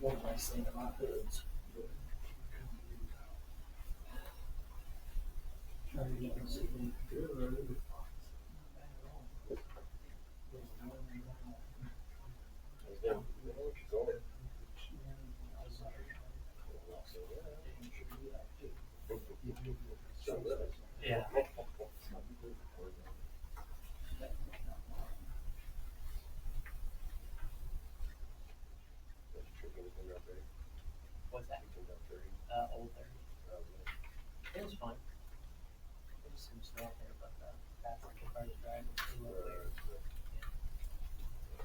one nice thing about hoods. Try to get them sitting good. Yeah. What's that? Old 30. It was fun. There was some snow out there, but that's like a hard drive.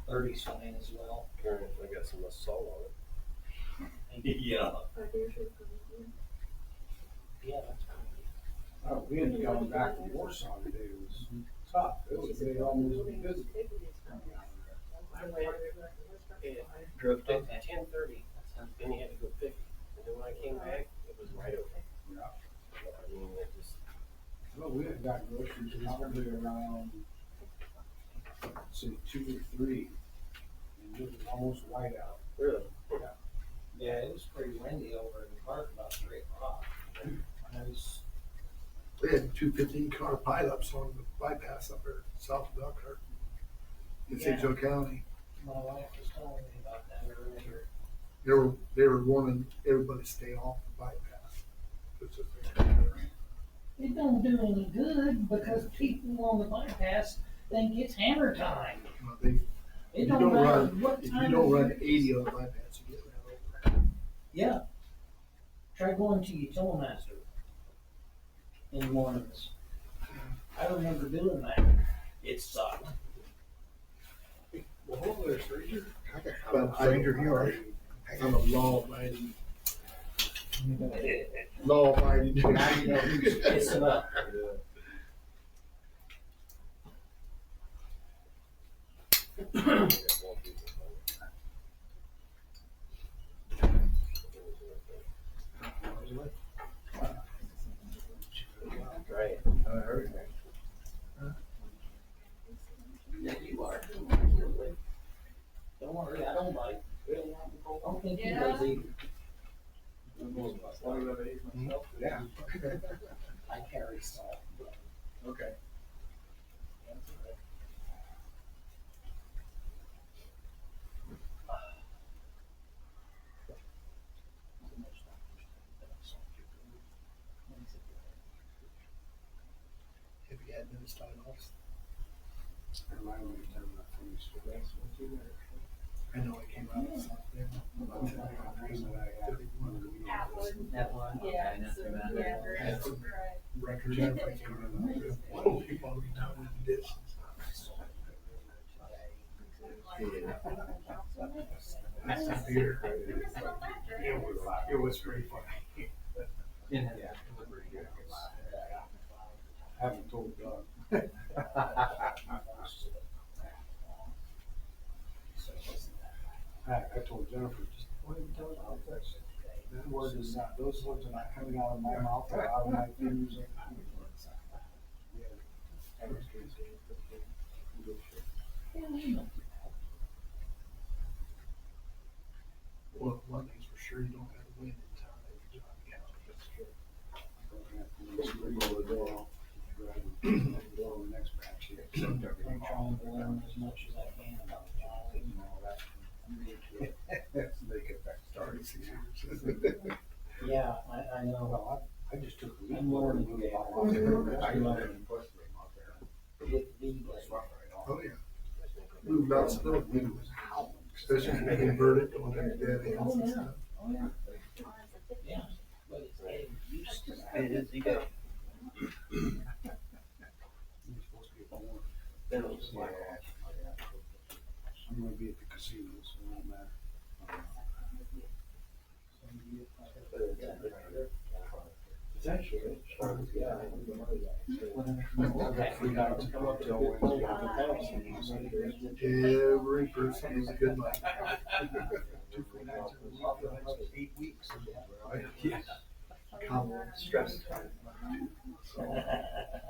30's fine as well. I got some salt on it. Yeah. Yeah, that's cool. Oh, we had gone back to Warsaw today, it was tough, it was, they almost visited. Drove to 10:30, then you had to go 50. And then when I came back, it was right open. Yeah. I mean, it just, Well, we had got groceries probably around, say, 2 or 3, and it was almost white out. really, Yeah, it was pretty windy over in the park about 3 o'clock. I was, We had 2 15-car pileups on the bypass up there south of Elkhart in St. Joe County. my wife was telling me about that earlier. They were warning everybody to stay off the bypass. It's a- It don't do any good because people on the bypass think it's hammer time. They, It if don't you don't matter run, what if time. you don't of run year it is. 80 on the bypass, you get ran over. Yeah. Try going to Utilmaster in the mornings. I remember doing that. It sucked. Well, hold there, stranger. But stranger, you are. I'm a law-abiding. Law-abiding. Now you know who's pissing up. right. I heard that. Yeah, you are. Don't worry, I don't bite. I don't think he does either. Yeah. I carry salt. Okay. Have you had those titles? I know it came out of something. That one? Yeah, Okay, not so, too bad. yeah, very Had some right. records and everything. Well, people already know what it is. That's not here. It was pretty funny. Yeah. I haven't told Doug. I told Jennifer, just go ahead and tell her. That word is not, those words are not coming out of my mouth or out of my fingers. Well, one thing's for sure, you don't have to win in town in John County. That's true. Next batch here. I'm trying to learn as much as I can about Jolly. Make it back started. 36 years. Yeah, I know. Well, I just took a leap. I'm learning. I learned. With the, Oh, yeah. Moved out still, especially if you convert it on their dead ends and stuff. oh yeah, yeah, but it's getting used to that. It is, you got, You're supposed to get more. then it was like, I'm gonna be at the casino, so it won't matter. it's actually, yeah. Okay. We got to come up to Wednesday. Every person is a good month. 2 free nights a week for the next 8 weeks. Yeah. Come on, stress.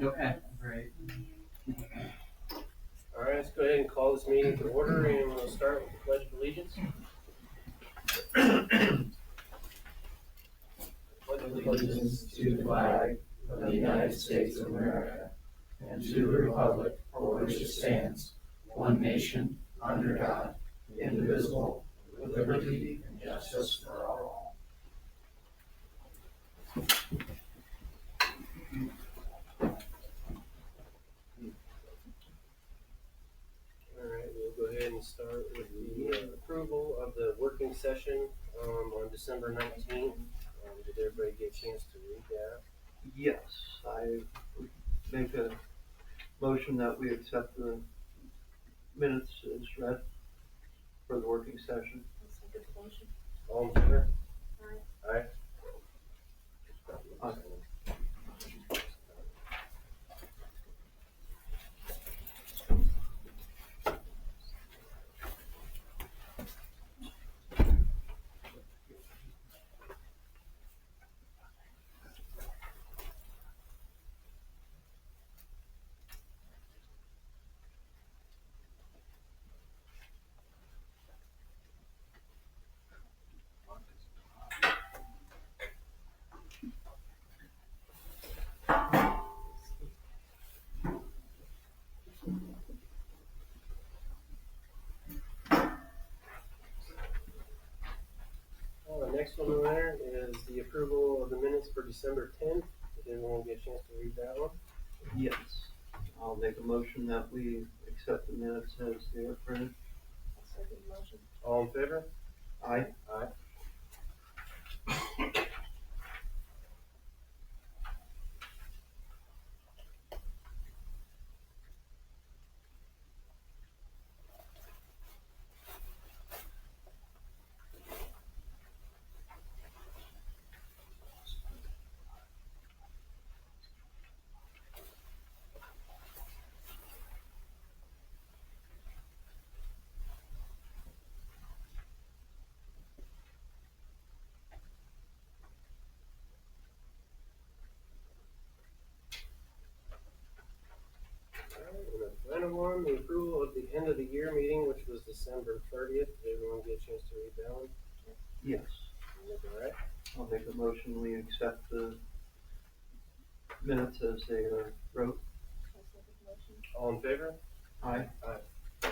Okay, great. All right, let's go ahead and call this meeting to order and we'll start with the pledge of allegiance. Allegiance to the flag of the United States of America and to the republic for which it stands, one nation, under God, indivisible, with liberty and justice for all. All right, we'll go ahead and start with the approval of the working session on December 19th. Did everybody get a chance to read that? Yes, I would make a motion that we accept the minutes as read for the working session. All in favor? Aye. Aye. The next one on there is the approval of the minutes for December 10th. Did everyone get a chance to read that one? Yes, I'll make a motion that we accept the minutes as they are printed. All in favor? Aye. Aye. And the final one, the approval of the end of the year meeting, which was December 30th. Did everyone get a chance to read that one? Yes, All right. I'll make a motion we accept the minutes as they are wrote. All in favor? Aye. Aye.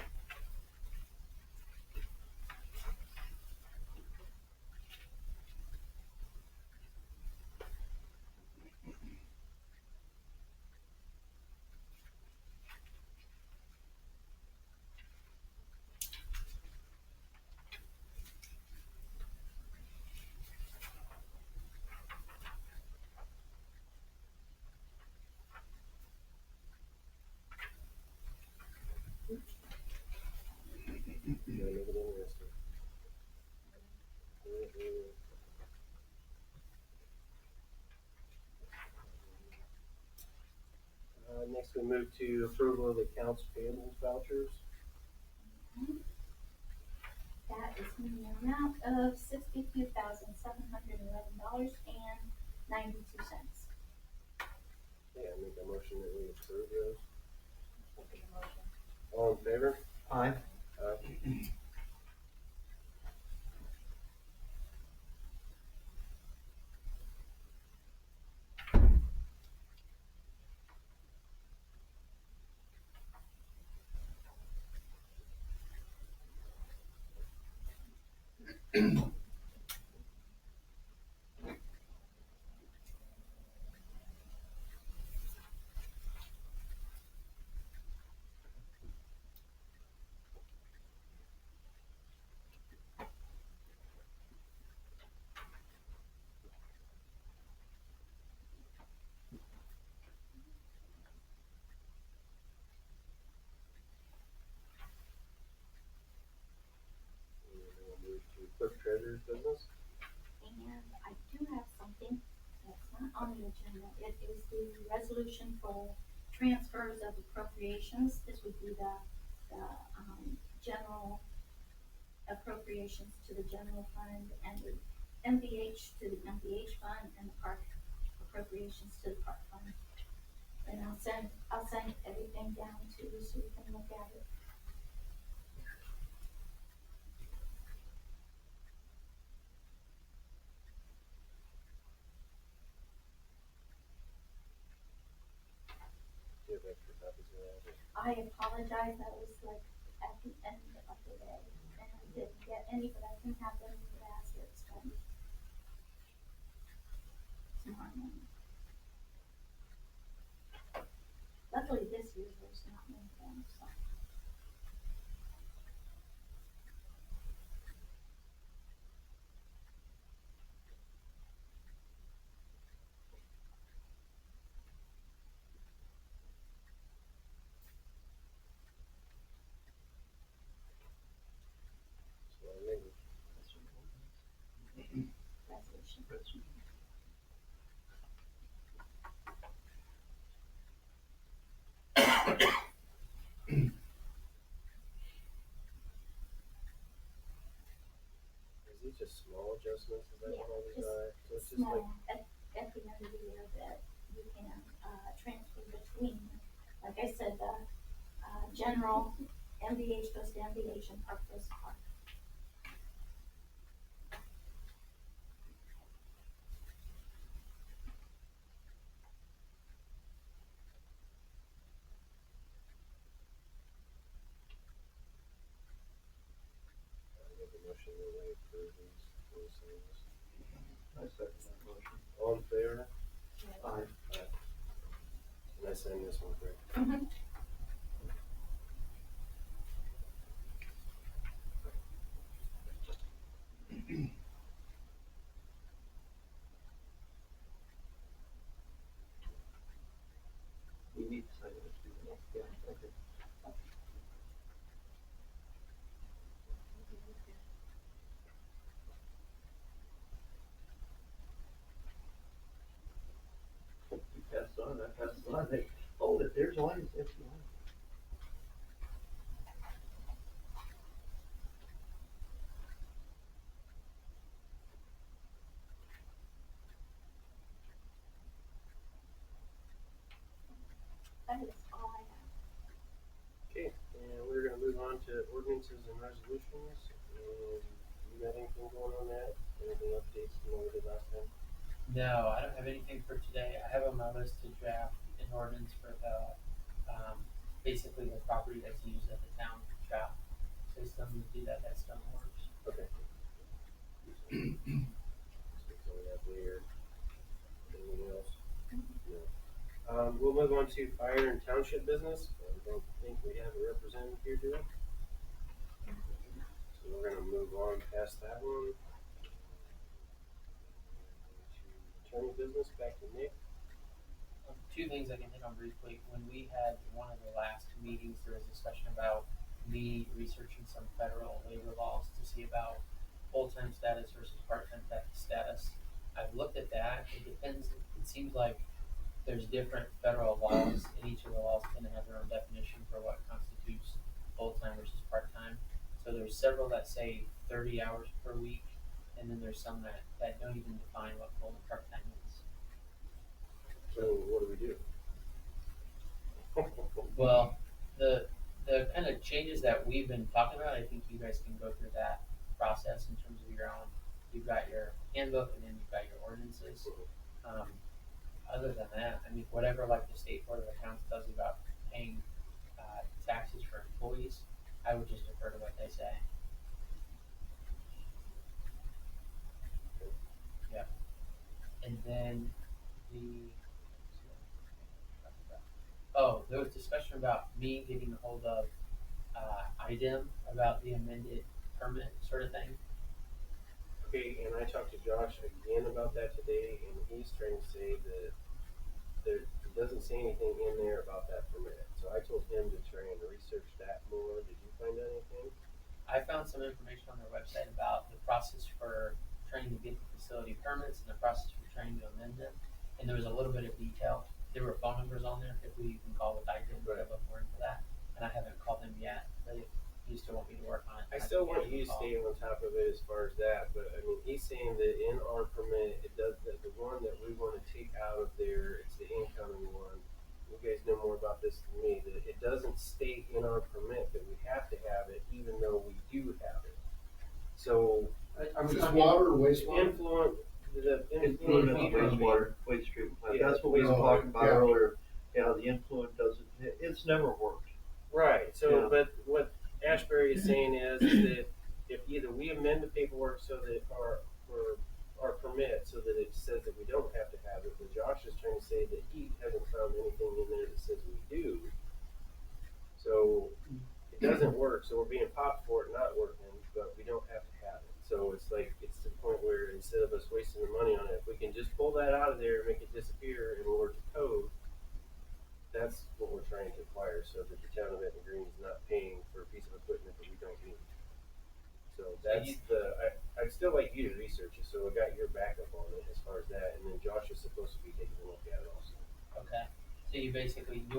Gonna make it interesting. Next we move to approval of the accounts payables vouchers. That is in the amount of $62,711.92. Yeah, I make a motion that we approve those. All in favor? Aye. Aye. And then we'll move to clerk treasurer's business. And I do have something that's not on the agenda. It is the resolution for transfers of appropriations. This would be the general appropriations to the general fund and the MVH to the MVH fund and the park appropriations to the park fund. And I'll send everything down to you so you can look at it. I apologize, that was like at the end of the day, and I didn't get any, but I can have them baskets done tomorrow morning. Luckily, this year there's not many things, so. So I think Resolution. is these just small adjustments, is that Yeah, what all these just are? So it's just like, Small, at the end of the year that you can, transfer between, like I said, the, general, MVH goes to MVH and park goes to park. I make a motion that we approve these things. I second that motion. All in favor? Aye. And I sign this one, correct? Mhm. We need to sign it. Yeah, okay. You pass it on, I pass it on, they, hold it, there's one, it's empty one. That is all I have. Okay, and we're gonna move on to ordinances and resolutions, and you got anything going on that? Anything updates from what we did last time? No, I don't have anything for today. I have on my list to draft an ordinance for the, basically the property that's used at the town shop system, to do that, that's done works. Okay. Speak on that later. Anything else? No. We'll move on to fire and township business. I don't think we have a representative here, do we? So we're gonna move on past that one. Attorney business, back to Nick. Two things I can hit on briefly. When we had one of the last meetings, there was discussion about me researching some federal labor laws to see about full-time status versus part-time status. I've looked at that. It depends. It seems like there's different federal laws, and each of the laws tend to have their own definition for what constitutes full-time versus part-time. So there's several that say 30 hours per week, and then there's some that don't even define what full and part-time is. So what do we do? Well, the kind of changes that we've been talking about, I think you guys can go through that process in terms of your own. You've got your handbook and then you've got your ordinances. Other than that, I mean, whatever like the state board of accounts tells you about paying taxes for employees, I would just defer to what they say. Yeah. And then there was discussion about me getting a hold of IDEM about the amended permit sort of thing. Okay, and I talked to Josh again about that today, and he's trying to say that it doesn't say anything in there about that permit. So I told him to try and research that more. Did you find anything? I found some information on their website about the process for trying to get the facility permits and the process for trying to amend them. And there was a little bit of detail. There were phone numbers on there if we can call with IDEM to look more into that. And I haven't called them yet, but if you still want me to work on it. I still can want give you them a to call. stay on top of it as far as that, but I mean, he's saying that in our permit, it does, the one that we wanna take out of there, it's the incoming one. You guys know more about this than me, that it doesn't state in our permit that we have to have it, even though we do have it. So, Is this water or wastewater? influence, the Influent of influence. wastewater, waste treatment plant, Yeah, that's what we were wastewater. talking about Yeah. earlier. Yeah, the influent doesn't It's never worked. Right, so, Yeah. but what Ashbury is saying is that if either we amend the paperwork so that our permit, so that it says that we don't have to have it, but Josh is trying to say that he hasn't found anything in there that says we do. So, it doesn't work, so we're being popped for it not working, but we don't have to have it. So it's like, it's to the point where instead of us wasting the money on it, if we can just pull that out of there, make it disappear, and work to code, that's what we're trying to acquire, so that the town of Etna Green is not paying for a piece of equipment that we don't need. So that's I'd still like you to research it, so I got your backup on it as far as that, and then Josh is supposed to be taking a look at it also. Okay, so you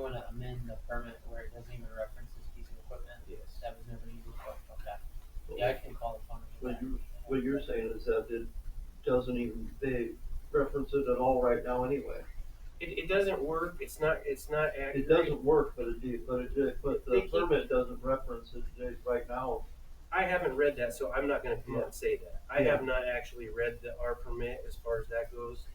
wanna amend the permit where it doesn't even reference this piece of equipment? Yes. That was never used before, okay. Yeah, I can call upon it. What you're saying is that it doesn't even, they reference it at all right now anyway. It doesn't work, it's not accurate. It doesn't work, but but They the keep- permit doesn't reference it right now. I haven't read that, so I'm not gonna come out and say that. I Yeah. have not actually read our permit as far as that goes,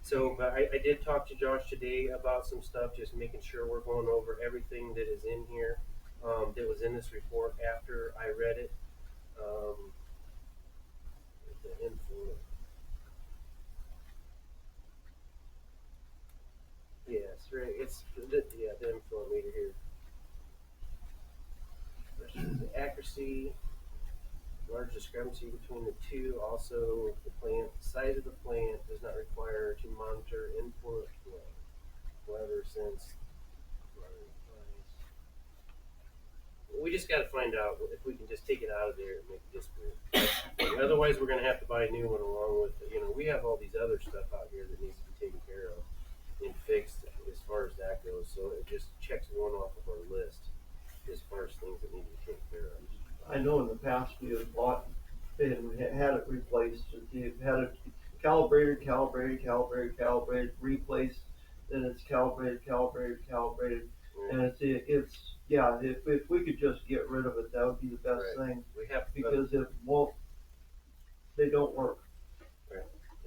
So, but I did talk to Josh today about some stuff, just making sure we're going over everything that is in here, that was in this report after I read it. The influence. Yes, right, the influence meter here. The accuracy, large discrepancy between the two. Also, the size of the plant does not require to monitor input flow. However, since we just got to find out if we can just take it out of there and make it disappear. Otherwise, we're going to have to buy a new one along with we have all these other stuff out here that needs to be taken care of and fixed as far as that goes. So it just checks one off of our list as far as things that need to be taken care of. I know in the past we had bought and had it replaced, you had it calibrated, replaced, then it's calibrated, and if we could just get rid of it, that would be the best thing, We have because they don't work.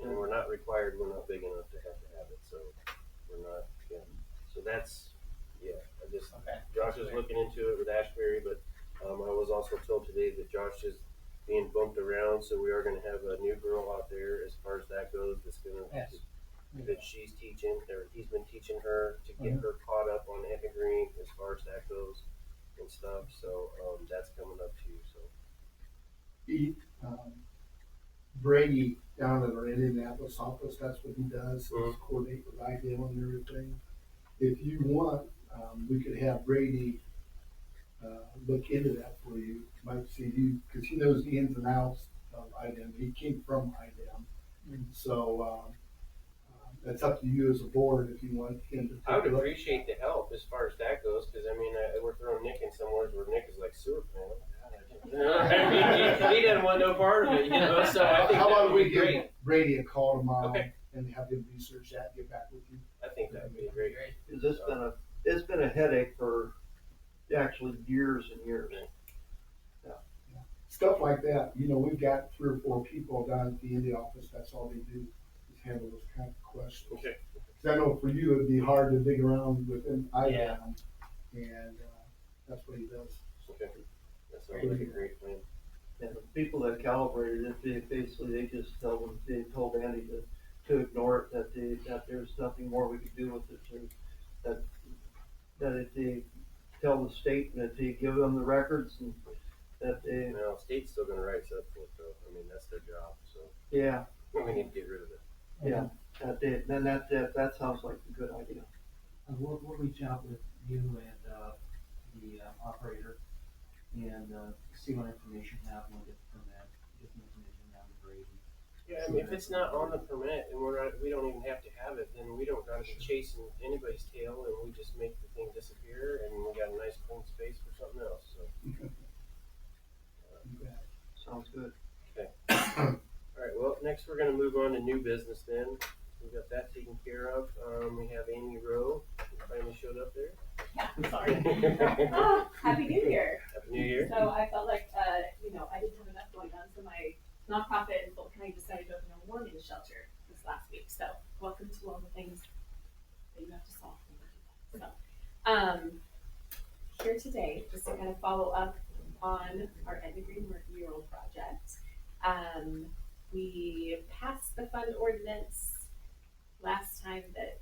and we're not required. We're not big enough to have it, so we're not. Yeah. So that's Okay. Josh is looking into it with Ashbury, but I was also told today that Josh is being bumped around, so we are going to have a new girl out there as far as that goes. That's going to Yes. that she's teaching, or he's been teaching her to get her caught up on Etna Green as far as that goes and stuff. So that's coming up too. So Brady down at our Indianapolis office, that's what he does, is Mhm. coordinate with IDEM and everything. If you want, we could have Brady, look into that for you, might see you, cause he knows the ins and outs of IDEM, he came from IDEM. So, that's up to you as a board if you want him to take I would a look. appreciate the help as far as that goes, because I mean, we're throwing Nick in somewhere where Nick is like sewer man. He didn't want no part of it, So I think How that about would we be give great. Brady a call tomorrow Okay. and have him research that, and get back with you? I think that would be great. Cause it's been a headache for actually years and years. Stuff like that, we've got 3 or 4 people down at the Indy office, that's all they do, is handle those kind of questions. Okay. 'Cause I know for you, it'd be hard to dig around within IDEM, and, that's what he does. Okay. That sounds like a great plan. And the people that calibrated it, they just they told Andy to ignore it, that there's nothing more we could do with it, that if they tell the state that they give them the records and that they, Now, state's still going to write us up for it, though. I mean, that's their job, so yeah, we need to get rid of it. yeah, that sounds like a good idea. We'll reach out with you and, the operator and, see what information you have, and we'll get the permit, get the information down to Brady. Yeah, I mean, if it's not on the permit and we don't even have to have it, then we don't got to be chasing anybody's tail, and we just make the thing disappear, and we got a nice clean space for something else. So, You bet. Sounds good. all right. Well, next we're going to move on to new business. Then we got that taken care of. We have Amy Rowe, who finally showed up there. Yeah, I'm sorry. Happy New Year. Happy New Year. So I felt like, I didn't have enough going on, so my nonprofit in Fulton County decided to open a women's shelter this last week. So welcome to all the things that you have to solve. Here today, just to kind of follow up on our Etna Green mural project. We passed the fund ordinance last time that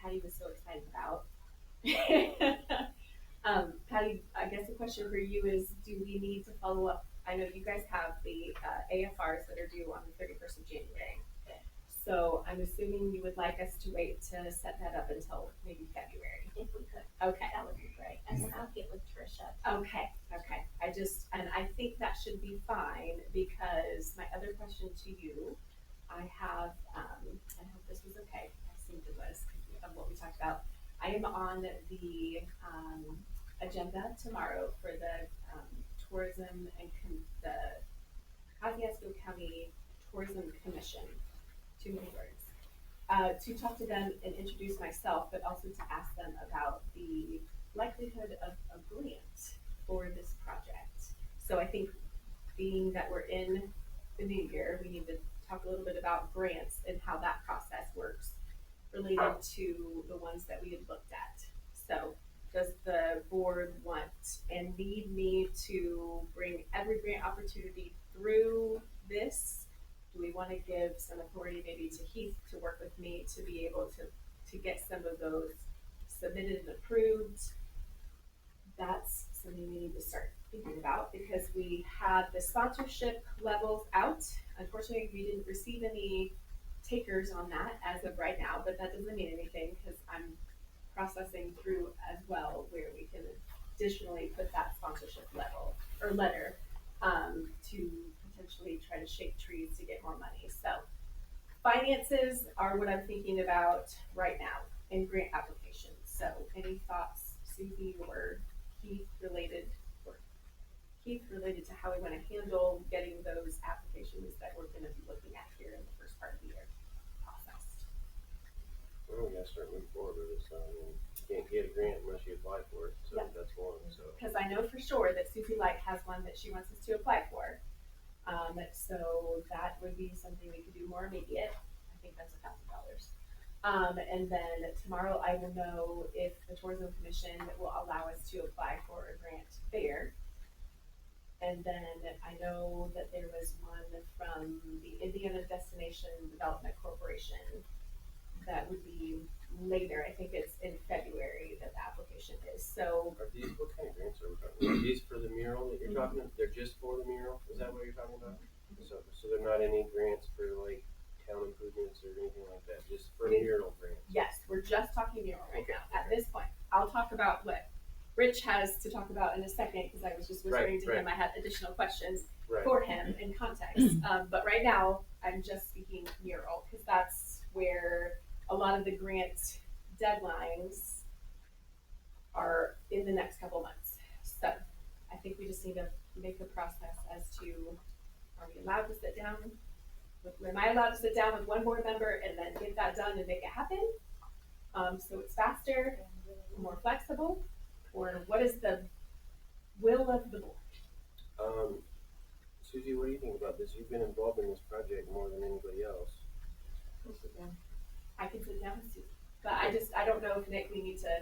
Patty was so excited about. Patty, I guess the question for you is, do we need to follow up? I know you guys have the AFRs that are due on the 31st of January. So I'm assuming you would like us to wait to set that up until maybe February. If we could, Okay. that would be great, and then I'll get with Tricia. Okay. And I think that should be fine, because my other question to you, I have, I hope this was okay, I think it was, of what we talked about. I am on the, agenda tomorrow for the, tourism and the Kosciuszko County Tourism Commission, too many words. To talk to them and introduce myself, but also to ask them about the likelihood of a grant for this project. So I think, being that we're in the new year, we need to talk a little bit about grants and how that process works related to the ones that we had looked at. So does the board want and need me to bring every grant opportunity through this? Do we want to give some authority maybe to Heath to work with me to be able to get some of those submitted and approved? That's something we need to start thinking about, because we had the sponsorship levels out. Unfortunately, we didn't receive any takers on that as of right now, but that doesn't mean anything, because I'm processing through as well where we can additionally put that sponsorship level or letter to potentially try to shake trees to get more money. So finances are what I'm thinking about right now in grant applications. So any thoughts, Susie or Keith, related to how we want to handle getting those applications that we're going to be looking at here in the first part of the year processed? Well, we gotta start moving forward with this, I mean, you can't get a grant unless you apply for it, so Yeah. that's one, so. Because I know for sure that Susie Light has one that she wants us to apply for. So that would be something we could do more immediate. I think that's $1,000. And then tomorrow I will know if the Tourism Commission will allow us to apply for a grant there. And then I know that there was one from the Indiana Destination Development Corporation that would be later. I think it's in February that the application is. So Are these, what kind of grants are we talking about? Are these for the mural that you're talking about? They're just for the mural? Is that what you're talking about? So they're not any grants for like town improvements or anything like that, just for mural grants? yes, we're just talking mural right Okay, now at okay. this point. I'll talk about what Rich has to talk about in a second, because I was just whispering to him I had additional questions Right. for him in context. But right now, I'm just speaking mural, because that's where a lot of the grant deadlines are in the next couple months. So I think we just need to make a process as to, are we allowed to sit down? Am I allowed to sit down with one board member and then get that done and make it happen? So it's faster, more flexible, or what is the will of the board? Susie, what do you think about this? You've been involved in this project more than anybody else. I can sit down with Susie, but I don't know if Nick, we need to,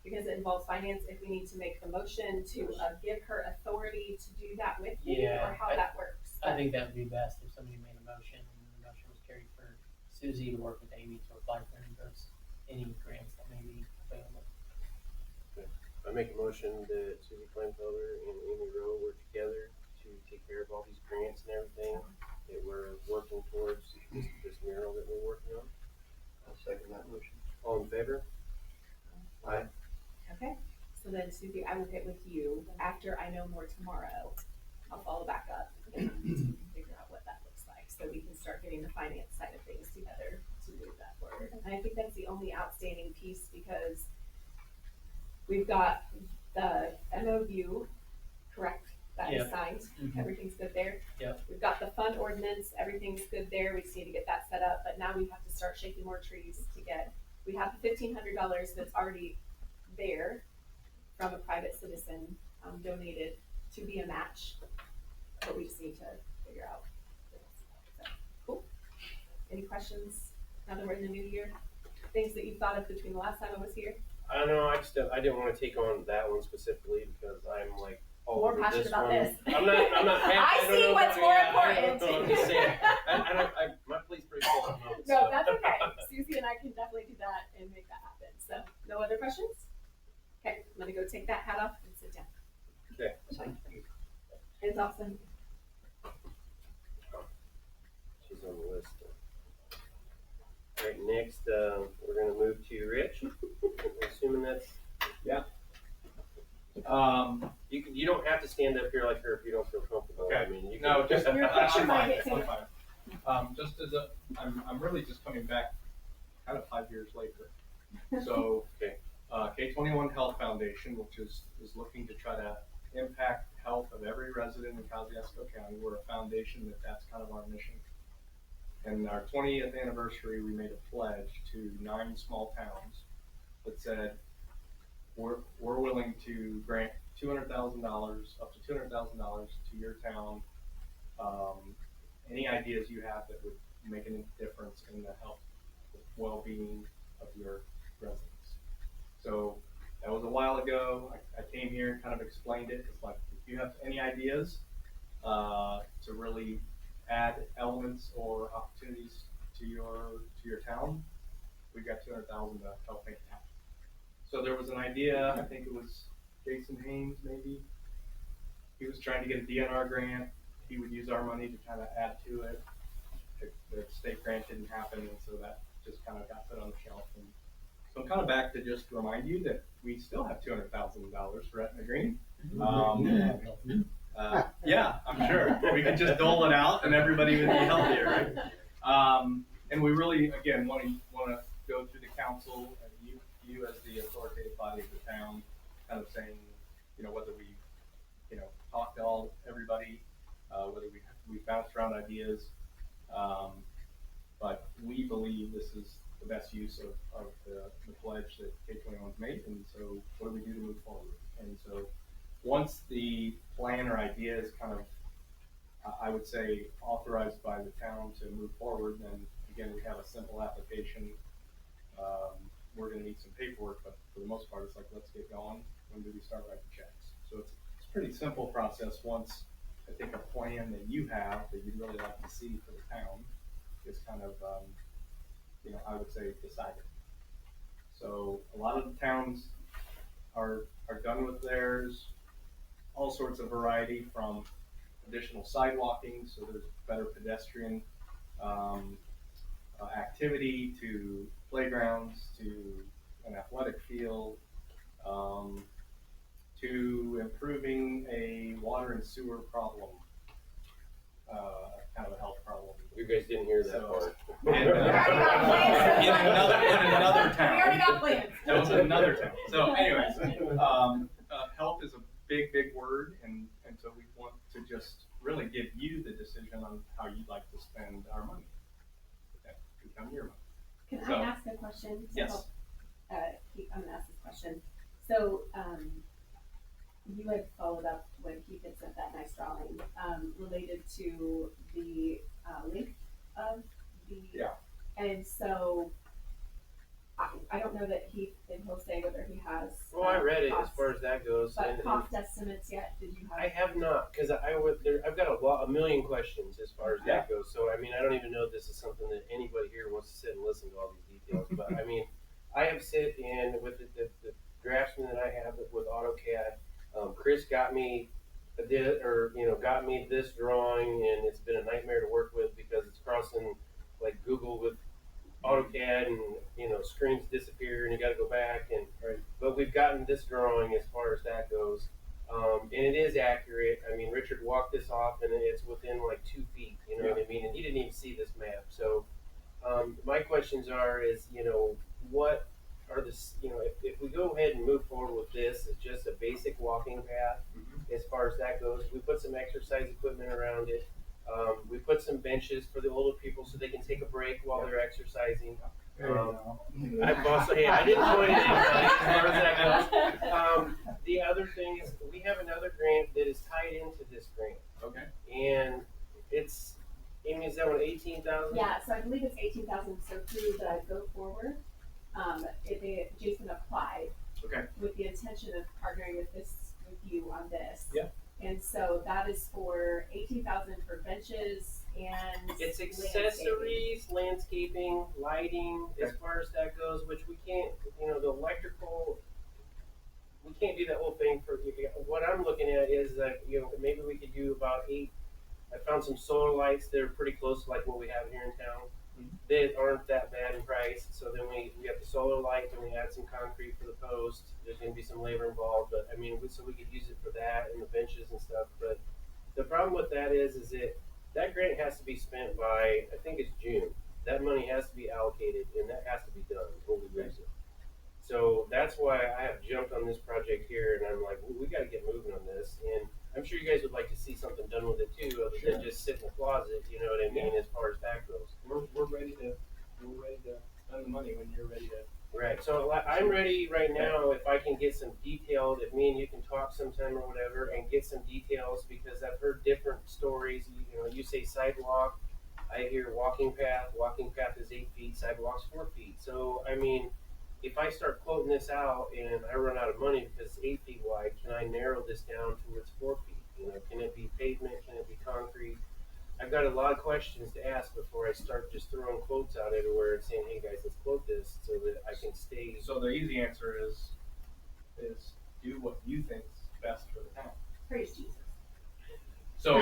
because it involves finance, if we need to make the motion to give her authority to do that with me, Yeah, or how that works. I think that would be best if somebody made a motion and the motion was carried for Susie to work with Amy to apply for any grants that may be available. I make a motion that Susie Kleinfelder and Amy Rowe work together to take care of all these grants and everything that we're working towards this mural that we're working on. I'll second that motion. All in favor? Aye. Okay, so then Susie, I will get with you after I know more tomorrow. I'll follow back up and figure out what that looks like, so we can start getting the finance side of things together to move that forward. And I think that's the only outstanding piece, because we've got the MOU, correct, that is Yep. signed, Mhm. everything's good there. Yep. We've got the fund ordinance, everything's good there, we just need to get that set up, but now we have to start shaking more trees to get, we have the $1,500 that's already there from a private citizen, donated to be a match, but we just need to figure out. So, cool. Any questions now that we're in the new year? Things that you thought of between the last time I was here? I don't know, I didn't wanna take on that one specifically because I'm like all More over passionate this about one. this. I'm not I don't see know what's about- more yeah, I important. don't know, I'm just saying, my plate's pretty full at the moment, No, so. that's okay. Susie and I can definitely do that and make that happen. So, no other questions? Okay, I'm gonna go take that hat off and sit down. Okay. It's awesome. She's on the list. Alright, next, we're gonna move to Rich. I'm assuming that's, you don't have to stand up here like her if you don't feel comfortable. Okay. I mean, you can. No, just, Your picture I'm might fine, get I'm taken. fine. Just as a, I'm really just coming back kind of 5 years later. So, Okay. K21 Health Foundation, which is looking to try to impact health of every resident in Kosciuszko County. We're a foundation that's kind of our mission. And our 20th anniversary, we made a pledge to 9 small towns that said, we're willing to grant $200,000, up to $200,000 to your town. Any ideas you have that would make a difference in the health, well-being of your residents. So that was a while ago. I came here and kind of explained it. It's like, if you have any ideas to really add elements or opportunities to your town, we've got $200,000 to help make it happen. So there was an idea, I think it was Jason Haynes maybe. He was trying to get a DNR grant. He would use our money to kind of add to it. The state grant didn't happen, and so that just kind of got put on the shelf. And so I'm kind of back to just remind you that we still have $200,000 for Etna Green. Yeah, I'm sure. We could just dole it out and everybody would be healthier, right? And we really, again, want to go through the council and you as the authoritative body of the town, kind of saying, whether we, talk to everybody, whether we bounce around ideas. But we believe this is the best use of the pledge that K21's made, and so what do we do to move forward? And so once the plan or idea is kind of, I would say, authorized by the town to move forward, then again, we have a simple application. We're gonna need some paperwork, but for the most part, it's like, let's get going. When do we start writing checks? So it's a pretty simple process once I think a plan that you have that you'd really like to see for the town is kind of, I would say decided. So a lot of the towns are done with theirs, all sorts of variety from additional sidewalking, so there's better pedestrian activity, to playgrounds, to an athletic field, to improving a water and sewer problem, kind of a health problem. You guys didn't hear that So- part. And, We in another town. We already got plans. That was in another town. So anyways, health is a big, big word, and so we want to just really give you the decision on how you'd like to spend our money. That become your money. Can So- I ask a question? to Yes. help, I'm gonna ask this question. So, you had followed up when Keith had sent that nice drawing, related to the, length of the. Yeah. And so, I don't know that he'll say whether he has. Well, I read it as cost- far as that goes. But and- cost estimates yet, did you have? I have not, because I've got a million questions as far as that goes. So I mean, I don't even know if this is something that anybody here wants to sit and listen to all these details. But I mean, I have sit in with the draftsman that I have with AutoCAD. Chris got me got me this drawing, and it's been a nightmare to work with because it's crossing like Google with AutoCAD, and screens disappear and you got to go back. But we've gotten this drawing as far as that goes, and it is accurate. I mean, Richard walked this off, and it's within like 2 feet. You know what I mean? And he didn't even see this map. So my questions is what are if we go ahead and move forward with this, it's just a basic walking path. As far as that goes, we put some exercise equipment around it. We put some benches for the older people so they can take a break while they're exercising. I've also, I didn't point it out as far as that goes. The other thing is we have another grant that is tied into this grant. Okay. And it's, Amy, is that one 18,000? Yeah, so I believe it's 18,000, so through the Go Forward, Jason applied. Okay. With the intention of partnering with you on this. Yeah. And so that is for 18,000 for benches and. It's landscaping. accessories, landscaping, lighting, as Okay. far as that goes, which we can't, the electrical, we can't do that whole thing for, what I'm looking at is that, maybe we could do about 8. I found some solar lights that are pretty close to like what we have here in town. They aren't that bad in price, so then we have the solar light, and we add some concrete for the post. There's gonna be some labor involved, but I mean, so we could use it for that and the benches and stuff, but the problem with that is that grant has to be spent by, I think it's June. That money has to be allocated, and that has to be done before we lose it. So that's why I have jumped on this project here, and I'm like, we gotta get moving on this, and I'm sure you guys would like to see something done with it too, other than just sit in the closet, you know what I mean, as far as that goes. We're ready to spend the money when you're ready to. Right, so I'm ready right now, if I can get some detailed, if me and you can talk sometime or whatever, and get some details, because I've heard different stories, you say sidewalk, I hear walking path is 8 feet, sidewalk's 4 feet, so, I mean, if I start quoting this out and I run out of money because it's 8 feet wide, can I narrow this down to it's 4 feet? Can it be pavement, can it be concrete? I've got a lot of questions to ask before I start just throwing quotes out everywhere and saying, hey guys, let's quote this so that I can stay. So the easy answer is do what you think's best for the town. Praise Jesus. So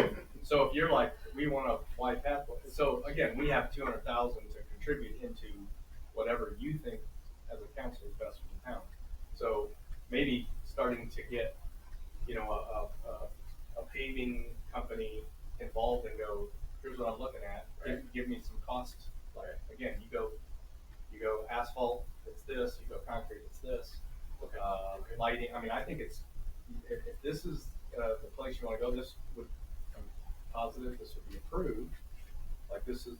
if you're like, we want a wide pathway, so again, we have 200,000 to contribute into whatever you think as a council is best for the town. So maybe starting to get, a paving company involved and go, here's what I'm looking at, give me some costs. Like, again, you go asphalt, it's this, you go concrete, it's this. Okay. Lighting, I mean, I think if this is the place you wanna go, this would, I'm positive this would be approved. Like, this is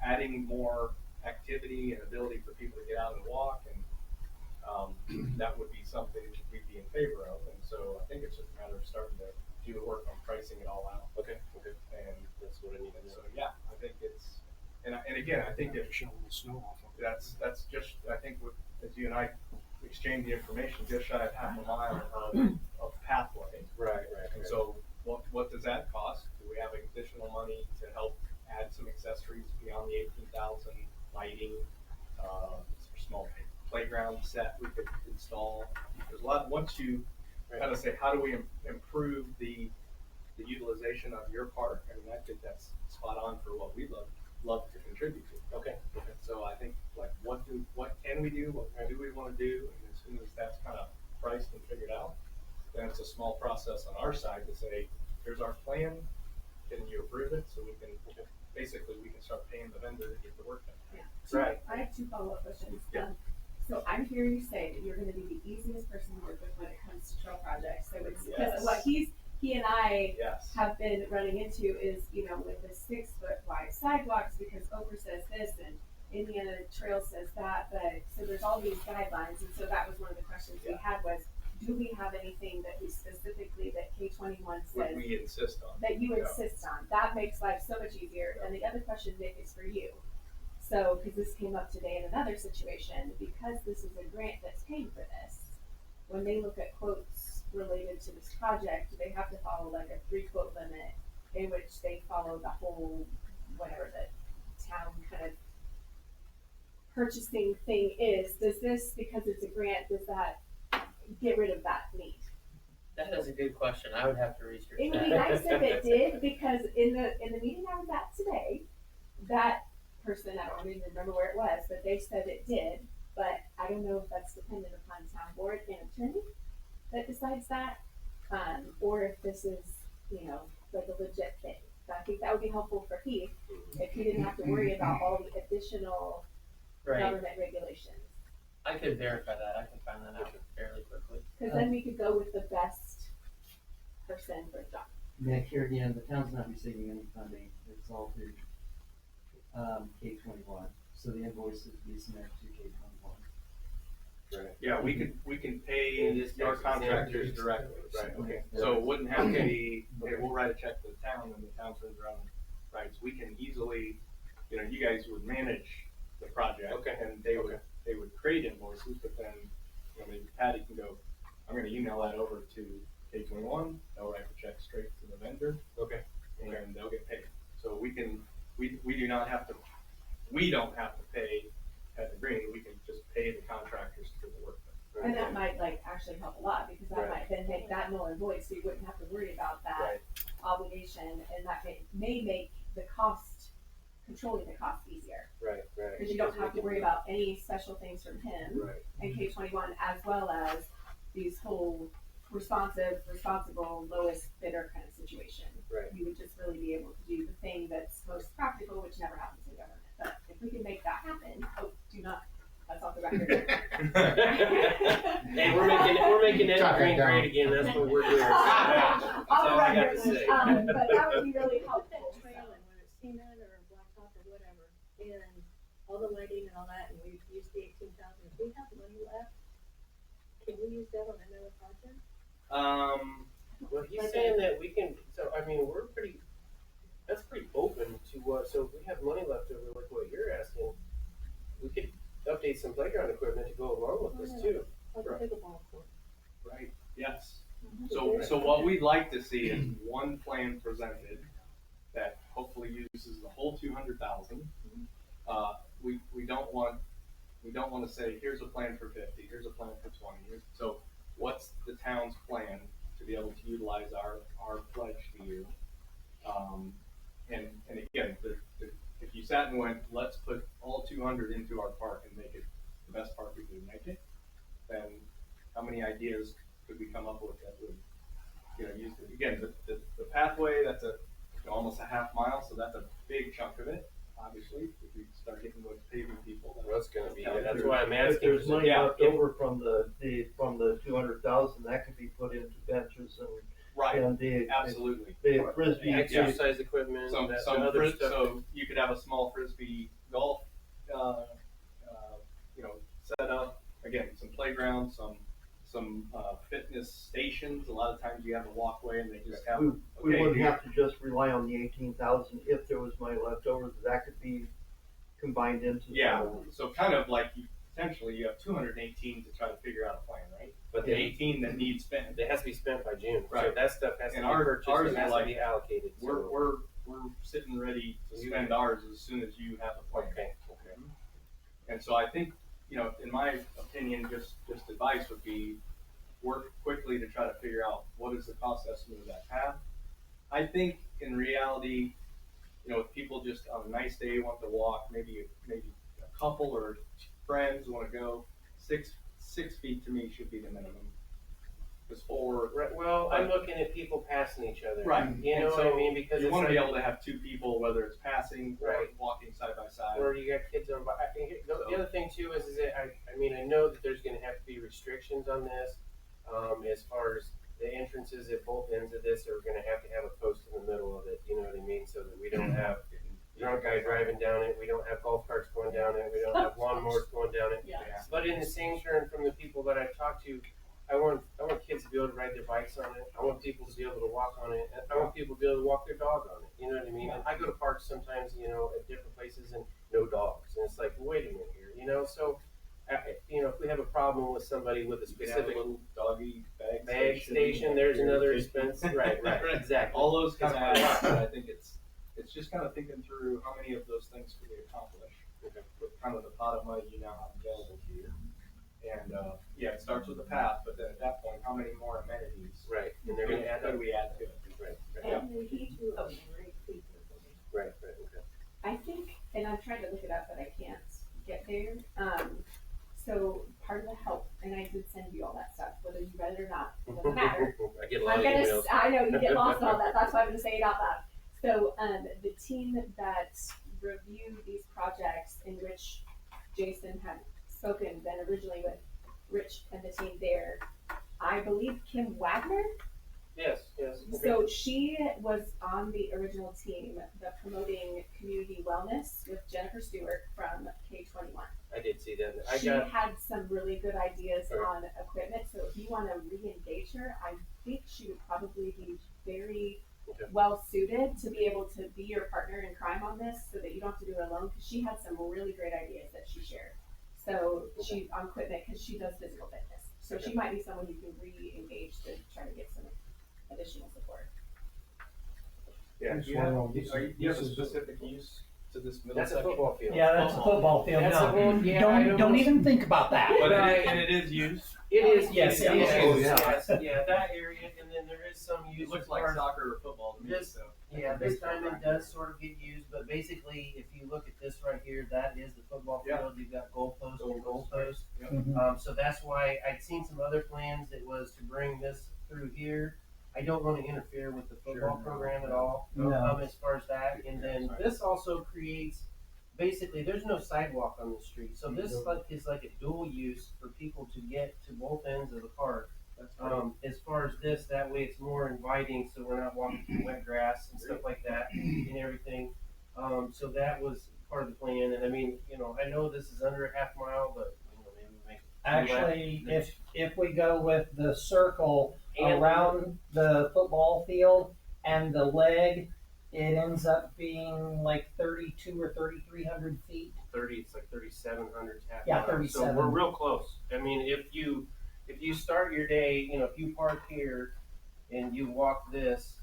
adding more activity and ability for people to get out and walk, and that would be something we'd be in favor of. And so I think it's just a matter of starting to do the work on pricing it all out. Okay. And That's what I need to know. so, yeah, I think it's, and again, I think if Shoveling the snow off of it. that's just, I think as you and I exchange the information, just shy of half a mile of pathway. Right. And so what does that cost? Do we have additional money to help add some accessories beyond the 18,000, lighting, small playground set we could install? There's a lot, once you kind of say, how do we improve the utilization of your park? I mean, I think that's spot on for what we love to contribute to. Okay. So I think, like, what can we do? What do we want to do? And as soon as that's kind of priced and figured out, then it's a small process on our side to say, here's our plan. Can you approve it? So we can start paying the vendor to get the work done. Yeah. Right. I have 2 follow-up questions. Yeah. So I'm hearing you say that you're gonna be the easiest person to work with when it comes to trail projects. So it's, because what he and I Yes. have been running into is, with the 6-foot wide sidewalks, because Oprah says this and Indiana Trail says that, but, so there's all these guidelines, and so that was one of the questions we had was, do we have anything that we specifically, that K-21 What says, we insist on. that you Yeah. insist on? That makes life so much easier. And the other question, Nick, is for you. So, because this came up today in another situation, because this is a grant that's paying for this, when they look at quotes related to this project, they have to follow like a 3-quote limit in which they follow the whole, whatever the town kind of purchasing thing is. Does this, because it's a grant, does that get rid of that need? That is a good question. I would have to research It would that. be nice if it did, because in the meeting I was at today, that person, I don't even remember where it was, but they said it did, but I don't know if that's dependent upon town board and attorney that decides that, or if this is, like a legit thing. So I think that would be helpful for Heath, if he didn't have to worry about all the additional Right. government regulations. I could verify that. I can find that out fairly quickly. Cause then we could go with the best person for the job. Nick, here again, the town's not receiving any funding, it's all through, K-21, so the invoices be submitted to K-21. Right. Yeah, we can pay And this your tax contractors exempt. directly, right, okay. Yeah. So it wouldn't have to be, okay, we'll write a check to the town and the town turns around and writes. We can easily, you guys would manage the project. Okay. And they would they would create invoices, but then, you know, maybe Patty can go, I'm gonna email that over to K21, they'll write the check straight to the vendor, Okay. and they'll get paid. So we do not have to, we don't have to pay Etna Green, we can just pay the contractors to do the work. And that might like actually help a lot, because that Right. might then make that null and void, so you wouldn't have to worry about that Right. obligation, and that may make the cost, controlling the cost easier. Right, right. Because you don't have to worry about any special things from him Right. and K21, as well as these whole responsible, lowest bidder kind of situation. Right. You would just really be able to do the thing that's most practical, which never happens in government. But if we can make that happen, do not, that's off the record. Hey, we're making Etna Green great again, that's what we're doing. That's Off all the I got record, to say. but that would be really Put helpful. that trail in, whether it's cement or blacktop or whatever, and all the lighting and all that, and we've used the 18,000, if we have money left, can we use that on another project? Well, he's saying that we can, so, I mean, that's pretty open to what, so if we have money left over, like what you're asking, we could update some playground equipment to go along with this too. Like a pickleball court. Right, yes. Mhm. So what we'd like to see is one plan presented that hopefully uses the whole 200,000. We don't want to say, here's a plan for 50, here's a plan for 20. So what's the town's plan to be able to utilize our pledge to you? And again, if you sat and went, let's put all 200 into our park and make it the best park we can make it, then how many ideas could we come up with that would, you know, use it? Again, the pathway, that's almost a half mile, so that's a big chunk of it, obviously. If we start getting with paving people. Well, that's gonna be, Yeah, that's why I'm If asking. there's money Yeah. left over from the 200,000, that could be put into benches Right, and the absolutely. frisbee. Exercise equipment, Some that other stuff. so you could have a small frisbee golf, you know, set up. Again, some playgrounds, some fitness stations. A lot of times you have a walkway and they just have. We okay, wouldn't here- have to just rely on the 18,000 if there was money left over, that could be combined into. Yeah, so kind of like potentially you have 218 to try to figure out a plan, right? But the Yeah. 18 that needs spent, It has to be spent by June, so Right. that stuff has to And be ours purchased is and has to like- be allocated, so. we're sitting ready to spend ours as soon as you have a plan. Okay. And so I think, you know, in my opinion, just advice would be work quickly to try to figure out what is the cost estimate of that path. I think in reality, you know, if people just on a nice day want to walk, maybe a couple or friends want to go, 6 feet to me should be the minimum. Because 4. Right, well, I'm looking at people passing each other. Right. You know And what I so mean, because you it's want to be like, able to have 2 people, whether it's passing or Right. walking side by side. or you got kids on, I think, the other thing too is that I mean, I know that there's gonna have to be restrictions on this, as far as the entrances at both ends of this are gonna have to have a post in the middle of it, you know what I mean, so that we don't have drunk guy driving down it, we don't have golf carts going down it, we don't have lawnmowers going down it. Yeah. But in the same turn, from the people that I've talked to, I want kids to be able to ride their bikes on it. I want people to be able to walk on it. And I want people to be able to walk their dog on it. You know what I mean? And I go to parks sometimes, you know, at different places and no dogs. And it's like, wait a minute here, you know? So, you know, if we have a problem with somebody with a You can have a specific little doggy bag station, there's another expense. Right, exactly. All those kind of add up, but I think it's just kind of thinking through how many of those things can we accomplish with kind of the pot of money you now have available to you. And yeah, it starts with the path, but then at that point, how many more amenities Right, and they're gonna add up. could we add to it? Right, And the heat will be great feature for me. right, okay. I think, and I'm trying to look it up, but I can't get there. So part of the help, and I did send you all that stuff, whether you read it or not, it doesn't matter. I get a lot of emails. I know, you get lost in all that, that's why I'm gonna say it out loud. So, the team that reviewed these projects in which Jason had spoken then originally with Rich and the team there, I believe Kim Wagner. Yes, okay. So she was on the original team, the promoting community wellness with Jennifer Stewart from K21. I did see that. She had some really good ideas Right. on equipment, so if you want to re-engage her, I think she would probably be very Okay. well suited to be able to be your partner in crime on this, so that you don't have to do it alone. Because she had some really great ideas that she shared. So she, on equipment, cause she does physical fitness, so she might be someone you can re-engage to try to get some additional support. Yeah, This do you have, one, do you have a this is- specific use to this middle That's a section? football field. Yeah, that's a football field, That's a no. whole- yeah, I Don't almost- even think about that. But Right. and it is used. It is, Yes, yes, it yes, is. yes, yeah, that area, and then there is some use It as looks like far as. soccer or football to me, This- so. Yeah, this diamond does sort of get used, but basically, if you look at this right here, that is the football Yeah. field, you've got goalpost and goalpost. Yep. Mhm. So that's why I'd seen some other plans that was to bring this through here. I don't wanna interfere with the football Sure. program at all, No. as far as that, and then this also creates, basically, there's no sidewalk on the street, so this is like a dual use for people to get to both ends of the park. That's great. As far as this, that way it's more inviting, so we're not walking through wet grass and stuff like that and everything. So that was part of the plan, and I mean, I know this is under a half mile, but, maybe we make it. Actually, if we go with the circle And- around the football field and the leg, it ends up being like 32 or 3,300 feet. 30, it's like 3,700 half Yeah, mile. 37. So we're real close. I mean, if you start your day, if you park here and you walk this,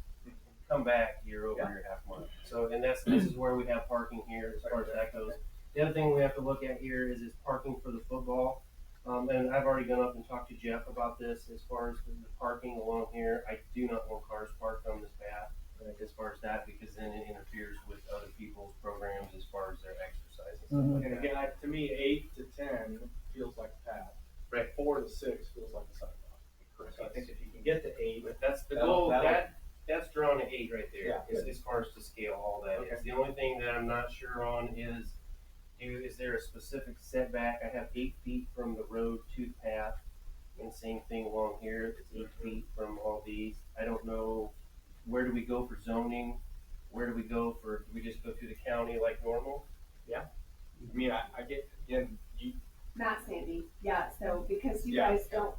come back, you're over your half mile. So, and this is where we have parking here as far as that goes. The other thing we have to look at here is parking for the football. And I've already gone up and talked to Jeff about this as far as the parking along here. I do not want cars parked on this path as far as that, because then it interferes with other people's programs as far as their exercise and stuff Mhm. like And that. again, to me, 8 to 10 feels like a path. Right. 4 to 6 feels like a sidewalk. So I think if you can get to 8, But that's the That'll- goal, that'll- that's drawn at 8 right there, Yeah. as far as to scale all that is. Okay. The only thing that I'm not sure on is there a specific setback? I have 8 feet from the road to the path, and same thing along here, it's 8 feet from all these. I don't know, where do we go for zoning? Where do we go for, do we just go through the county like normal? I mean, I get, again, Matt Sandy, yeah, so because you Yeah. guys are,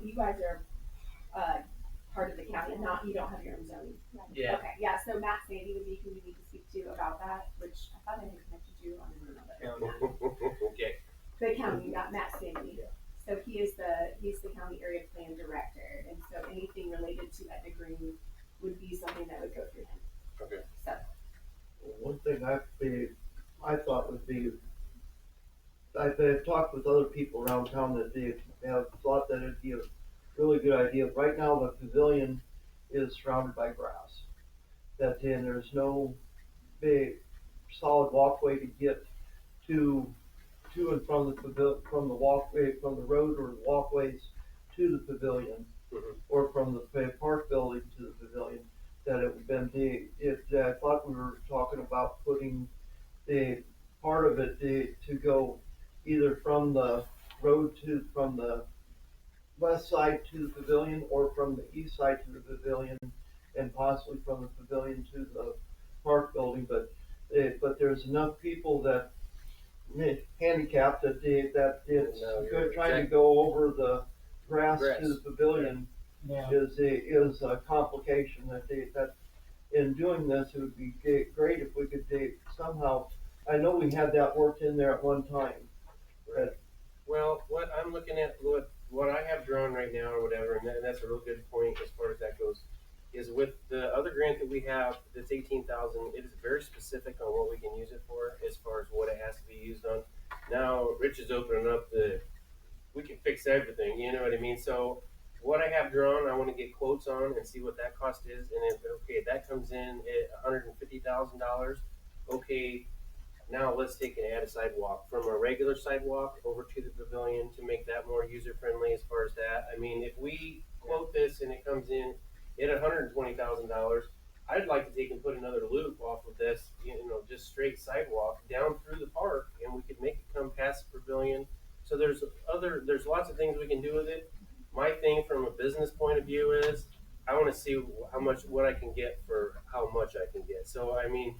part of the county, you don't have your own zoning. Yeah. Okay, yeah, so Matt Sandy would be who you need to speak to about that, which I thought I had connected you on another. Okay. The county, not Matt Sandy. Yeah. So he's the county area plan director, and so anything related to Etna Green would be something that would go through him. Okay. So, One thing I thought would be, I've talked with other people around town that they have thought that it'd be a really good idea. Right now, the pavilion is surrounded by grass. That then there's no big solid walkway to get to and from from the walkway, from the road or walkways to the pavilion, Mhm. or from the park building to the pavilion. That it would been I thought we were talking about putting the part of it to go either from the road from the west side to the pavilion, or from the east side to the pavilion, and possibly from the pavilion to the park building. But there's enough people that handicapped that it's No, you're trying to exactly- go over the grass to Grass. the pavilion Yeah. is a complication that in doing this, it would be great if we could somehow, I know we had that worked in there at one time. Well, what I'm looking at, what I have drawn right now or whatever, and that's a real good point as far as that goes, is with the other grant that we have, that's 18,000, it is very specific on what we can use it for, as far as what it has to be used on. Now, Rich is opening up we can fix everything, you know what I mean? So, what I have drawn, I wanna get quotes on and see what that cost is, and if, okay, that comes in at $150,000, okay, now let's take and add a sidewalk from a regular sidewalk over to the pavilion to make that more user friendly as far as that. I mean, if we quote this and it comes in at $120,000, I'd like to take and put another loop off of this, just straight sidewalk down through the park, and we could make it come past the pavilion. So there's lots of things we can do with it. My thing from a business point of view is I want to see what I can get for how much I can get. So I mean,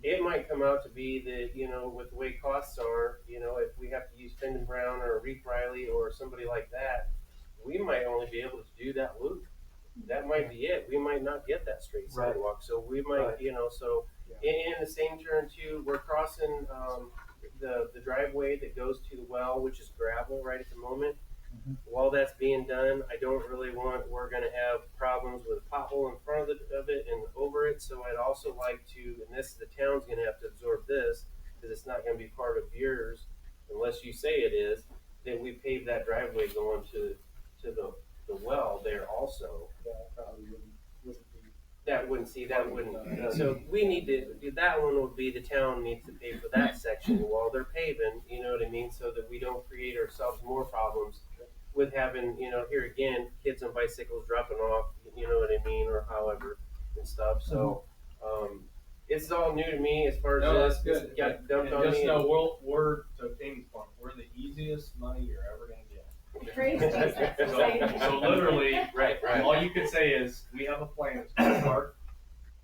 it might come out to be that, with the way costs are, if we have to use Fendon Brown or Reef Riley or somebody like that, we might only be able to do that loop. That might be it. We might not get that straight Right. sidewalk. So we might, Right. so in the same turn too, we're crossing the driveway that goes to the well, which is gravel right at the moment. Mhm. While that's being done, I don't really want, we're gonna have problems with a pothole in front of it and over it, so I'd also like to, and this, the town's gonna have to absorb this, cause it's not gonna be part of yours, unless you say it is, then we pave that driveway going to the well there also. That probably wouldn't be. That wouldn't, so we need to, that one would be the town needs to pay for that section while they're paving, you know what I mean? So that we don't create ourselves more problems with having, you know, here again, kids on bicycles dropping off, you know what I mean, or however and stuff, so, it's all new to me as far as No, this. that's good. This got dumped And on just me. know, we're, to Amy's point, we're the easiest money you're ever gonna get. Praise Jesus. So literally, Right, right. all you could say is, we have a plan, it's called Park,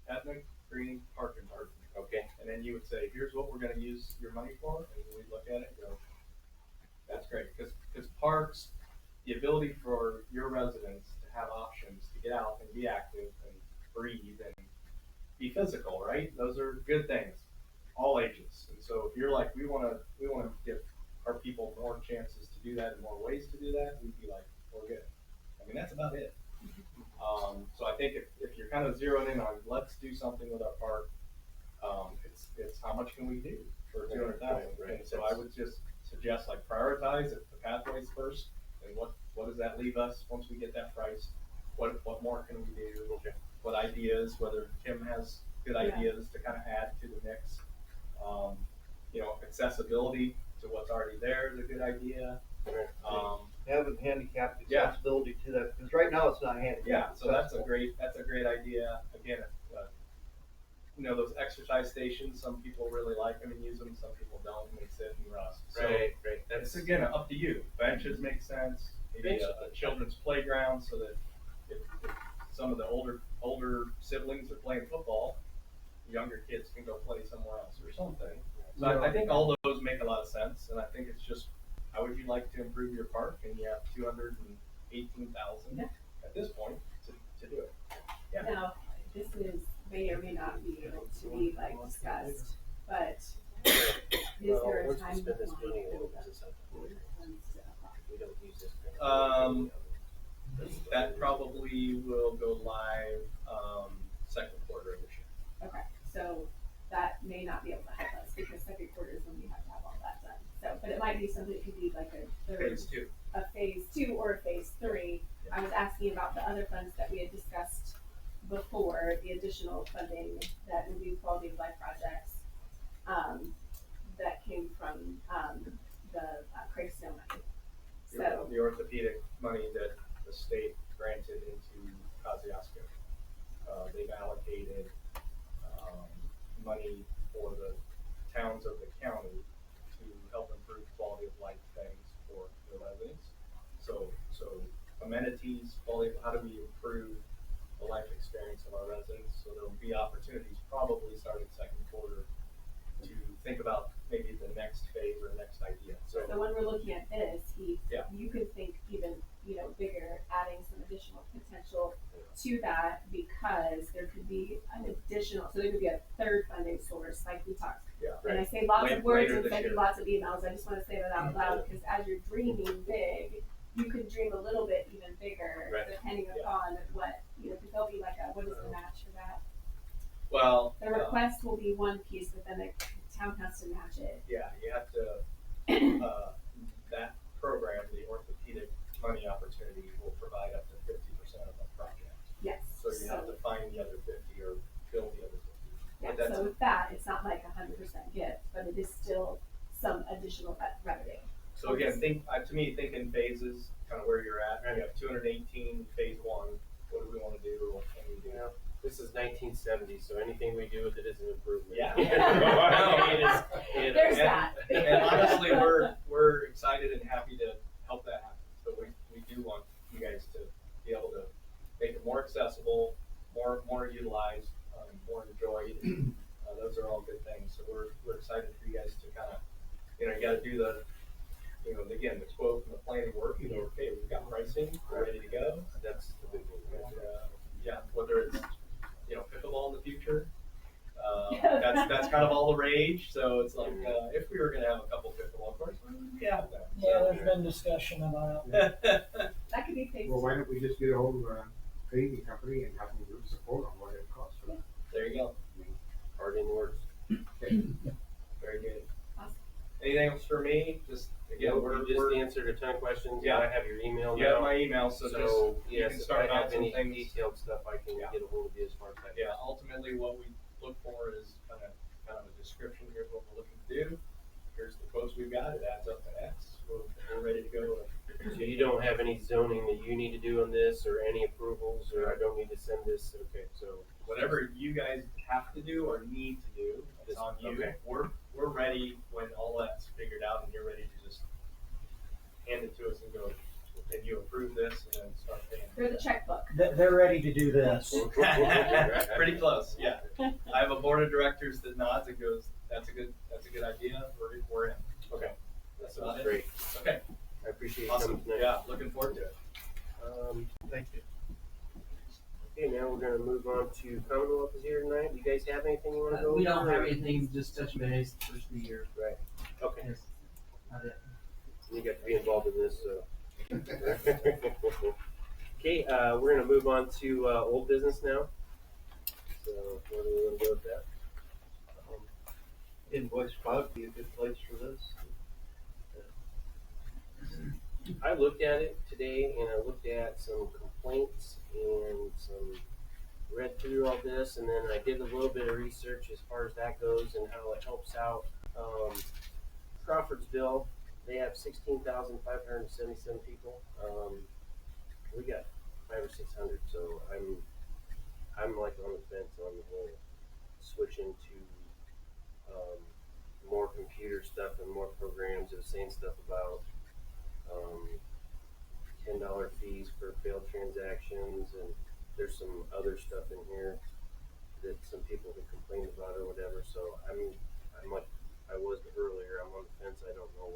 Etna Green Parking Park. Okay. And then you would say, here's what we're gonna use your money for, and we'd look at it and go, that's great, cause parks, the ability for your residents to have options to get out and be active and breathe and be physical, right? Those are good things, all ages. And so if you're like, we wanna give our people more chances to do that and more ways to do that, we'd be like, we're good. I mean, that's about it. So I think if you're kind of zeroing in on, let's do something with our park, it's how much can we do for 200,000? Right. And so I would just suggest like prioritize the pathways first, and what does that leave us once we get that price? What more can we do? Okay. What ideas, whether Kim has good Yeah. ideas to kind of add to the mix. You know, accessibility to what's already there is a good idea. Having handicapped Yeah. accessibility to that, because right now it's not handicapped. Yeah, so that's a great idea. Again, you know, those exercise stations, some people really like them and use them, some people don't, and they sit and rust. So Right. it's again up to you. Benches make sense, maybe a children's playground, so that if some of the older siblings are playing football, younger kids can go play somewhere else or something. So I think all those make a lot of sense, and I think it's just, how would you like to improve your park? And you have 218,000 at this point to do it. Yeah. Now, this may or may not be able to be like discussed, but is there a Once we time? spend this money, deadline it'll for just have to- the- we don't use this. That probably will go live, second quarter of this year. Okay, so that may not be able to help us because second quarter is when we have to have all that done. So, but it might be something that could be like a third, Phase 2. a phase 2 or a phase 3. I was asking about the other funds that we had discussed before, the additional funding that would be quality of life projects, that came from, the Crave Snow money. So, The orthopedic money that the state granted into Kosciuszko. They've allocated, money for the towns of the county to help improve quality of life things for the residents. So amenities, quality, how do we improve the life experience of our residents? So there'll be opportunities probably starting second quarter to think about maybe the next phase or next idea. so when we're looking at this, Yeah. you could think even, bigger, adding some additional potential to that because there could be an additional, so there could be a third funding source, like we talked. Yeah. And I say lots of words Later and this send you year. lots of emails, I just wanna say that out loud, because as you're dreaming big, you could dream a little bit even bigger, Right. depending Yeah. upon what, because there'll be like what is the match for that? Well, The request will be one piece, but then the town has to match it. yeah, you have to, that program, the orthopedic money opportunity will provide up to 50% of the project. Yes. So you have to find the other 50 or build the other 50. Yeah, But that's- so with that, it's not like 100% gift, but it is still some additional revenue. So again, think in phases, kind of where you're at. You have 218 phase 1. What do we want to do? What can we do? Yeah. This is 1970, so anything we do with it is an improvement. Yeah. There's that. And honestly, we're excited and happy to help that happen. So we do want you guys to be able to make it more accessible, more utilized, more enjoyed. Those are all good things. So we're excited for you guys to kind of, you got to do the, again, the quote and the planning work. Okay, we've got pricing, we're ready to go. That's the big one. And, yeah, whether it's pickleball in the future, That's that's kind of all the rage, so it's like, if we were gonna have a couple pickleball courts, yeah. Yeah, there's been discussion about, That could be paid. Well, why don't we just get a hold of a paving company and have them give us a quote on what it costs for that? There you go. Already in the works. Very good. Awesome. Anything else for me? Just, again, You just answered a ton of questions. Yeah. I have your email you have now. my email, so just, you yes, can if start I out have some any things. detailed stuff, I can Yeah. get a hold of you as far as that. Yeah, ultimately what we look for is kind of a description, here's what we're looking to do. Here's the quotes we've got, it adds up to X, we're ready to go. So you don't have any zoning that you need to do on this, or any approvals, or I don't need to send this, okay, so. Whatever you guys have to do or need to do, it's on you. Okay. We're ready when all that's figured out and you're ready to just hand it to us and go, and you approve this and then start paying. Through the checkbook. they're ready to do this. Pretty close, yeah. I have a board of directors that nods and goes, that's a good idea, we're in. Okay, That's that about sounds it. great. Okay, I appreciate you awesome, coming tonight. yeah, looking forward to it. Thank you. Okay, now we're gonna move on to Commonwealth is here tonight. You guys have anything you wanna go over? We don't have or- anything, just touch base first of the year. Right, okay. Yes, not it. You got to be involved in this, so. Okay, we're gonna move on to, old business now. So, where do we wanna go with that? Invoice cloud would be a good place for this. I looked at it today and I looked at some complaints and read through all this, and then I did a little bit of research as far as that goes and how it helps out. Crawfordsville, they have 16,577 people. We got 500 or 600, so I'm like on the fence on the whole switching to more computer stuff and more programs. It was saying stuff about $10 fees for failed transactions, and there's some other stuff in here that some people have complained about or whatever. So I'm like I was earlier. I'm on the fence. I don't know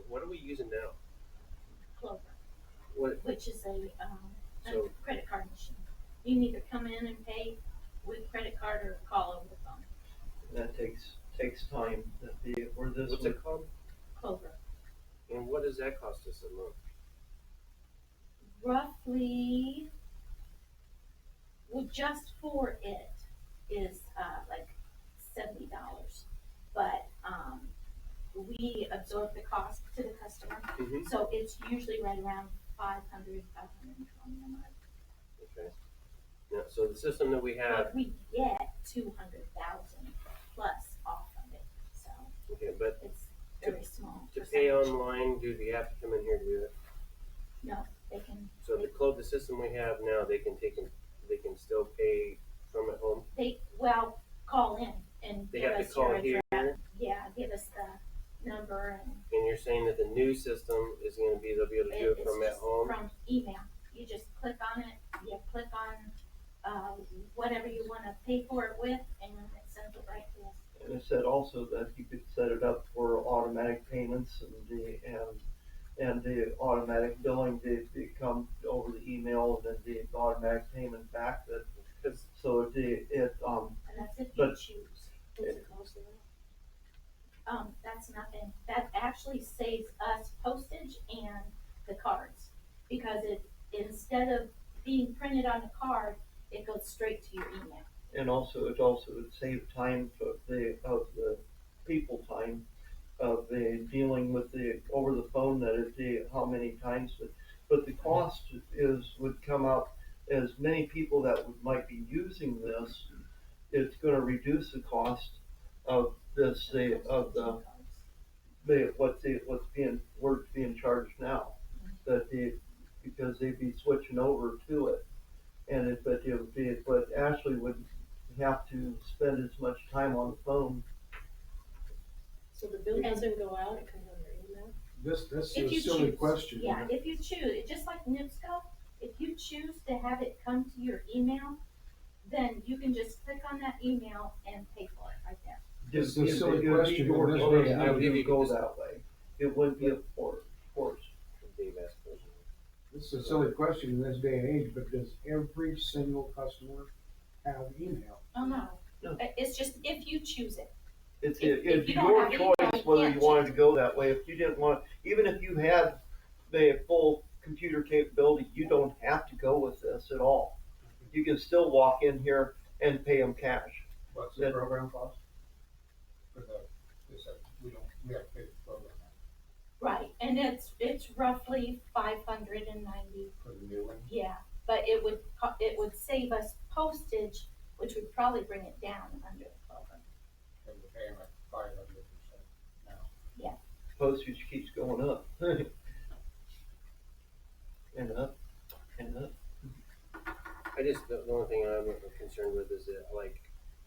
what are we using now. Clover, What which is a So- credit card machine. You can either come in and pay with credit card or call over the phone. That takes time, where this what's one, it called? Clover. And what does that cost us a month? Roughly, well, just for it is like $70, but we absorb the cost to the customer, Mm-hmm. so it's usually right around 520 a month. Okay. Yeah. So the system that we have. But we get 200,000 plus off of it, so Okay, but it's very small. to pay percentage. online, do we have to come in here to do it? No, they can, So the system we have now, they can still pay from at home. well, call in and They give have to us call your here, address. Yeah, give us the number and and you're saying that the new system is gonna be, they'll be able to do it it's from at just home? from email. You just click on it, you click on, whatever you wanna pay for it with, and it sends it right to us. and it said also that you could set it up for automatic payments and the automatic billing, they come over the email and then the automatic payment back that, so it, And that's if you But- choose. What's it cost now? That's nothing. That actually saves us postage and the cards. Because instead of being printed on a card, it goes straight to your email. and also would save time of the people time of the dealing with the over the phone how many times, but the cost would come up as many people that might be using this. It's going to reduce the cost of this what's being charged now, because they'd be switching over to it, but Ashley would have to spend as much time on the phone. So the bill doesn't go out, it comes on your email? That's If a you silly choose. question. Yeah, if you choose, just like NIPSCO, if you choose to have it come to your email, then you can just click on that email and pay for it right there. It's a silly It would be question, your but this choice way, I would give to you go just- that way. It wouldn't be a force. Dave asked a question. It's a silly question in this day and age, but does every single customer have email? Oh, no, It's just if you choose it. It's, If it's you don't your have any, choice whether can't you wanted to choose. go that way. If you didn't want, even if you had the full computer capability, you don't have to go with this at all. You can still walk in here and pay them cash. What's the program cost? For we have to pay the program Right, and it's roughly 590. for the new one, Yeah, but it would save us postage, which would probably bring it down under the 1,200. and we're paying like 500% now. Postage keeps going up. And up, and up. I just, the only thing I'm concerned with is that, like,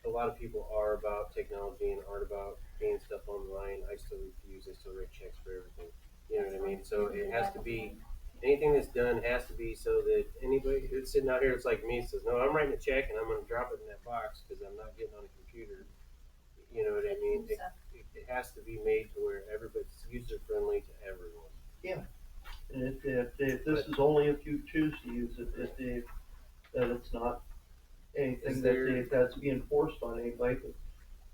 a lot of people are about technology and aren't about paying stuff online. I still refuse. I still write checks for everything. You know what I mean? So it has to be, anything that's done has to be so that anybody who's sitting out here, it's like me, says, no, I'm writing a check and I'm going to drop it in that box because I'm not getting on a computer. You know what I mean? It has to be made to where everybody's user friendly to everyone. And if this is only if you choose to use it, that it's not anything that's being forced on anybody, but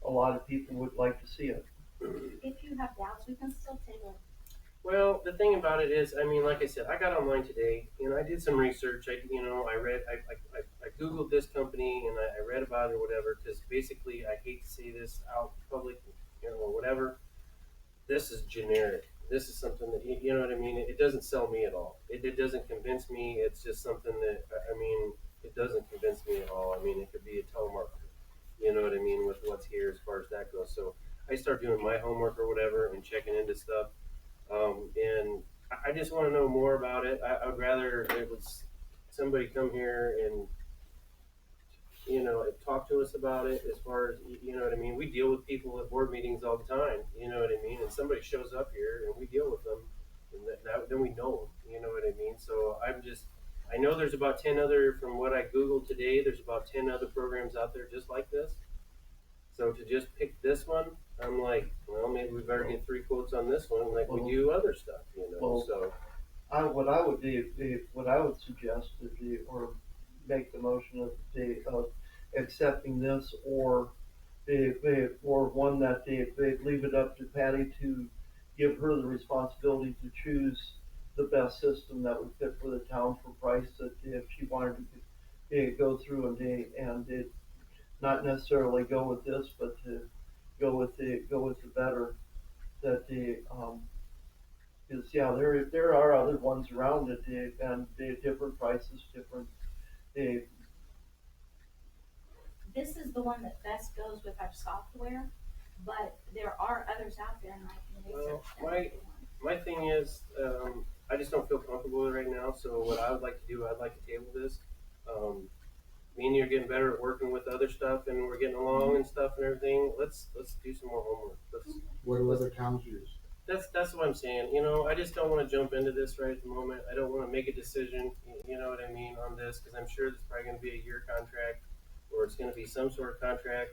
a lot of people would like to see it. If you have doubts, we can still table it. Well, the thing about it is, I mean, like I said, I got online today, and I did some research. I Googled this company, and I read about it or whatever, because basically, I hate to say this out in public, or whatever. This is generic. This is something that, you know what I mean? It doesn't sell me at all. It doesn't convince me. It's just something that, I mean, it doesn't convince me at all. I mean, it could be a telemarketer. You know what I mean, with what's here as far as that goes. So I start doing my homework or whatever and checking into stuff. And I just want to know more about it. I would rather it was somebody come here and, you know, talk to us about it as far as, you know what I mean? We deal with people at board meetings all the time, you know what I mean? And somebody shows up here and we deal with them, and then we know them, you know what I mean? So I know there's about 10 other, from what I Googled today, there's about 10 other programs out there just like this. So to just pick this one, I'm like, well, maybe we better get 3 quotes on this one, like we do other stuff, you know. Well, so what I would do, what I would suggest is or make the motion of accepting this, or one that they leave it up to Patty to give her the responsibility to choose the best system that would fit for the town for price, that if she wanted to go through and not necessarily go with this, but to go with the better, that because there are other ones around it, and different prices, different. This is the one that best goes with our software, but there are others out there, and I can research them. If you want. my thing is, I just don't feel comfortable with it right now. So what I would like to do, I'd like to table this. Me and you are getting better at working with other stuff, and we're getting along and stuff and everything. Let's do some more homework. What do other towns use? That's what I'm saying. You know, I just don't want to jump into this right at the moment. I don't want to make a decision. You know what I mean on this, because I'm sure it's probably going to be a year contract, or it's going to be some sort of contract.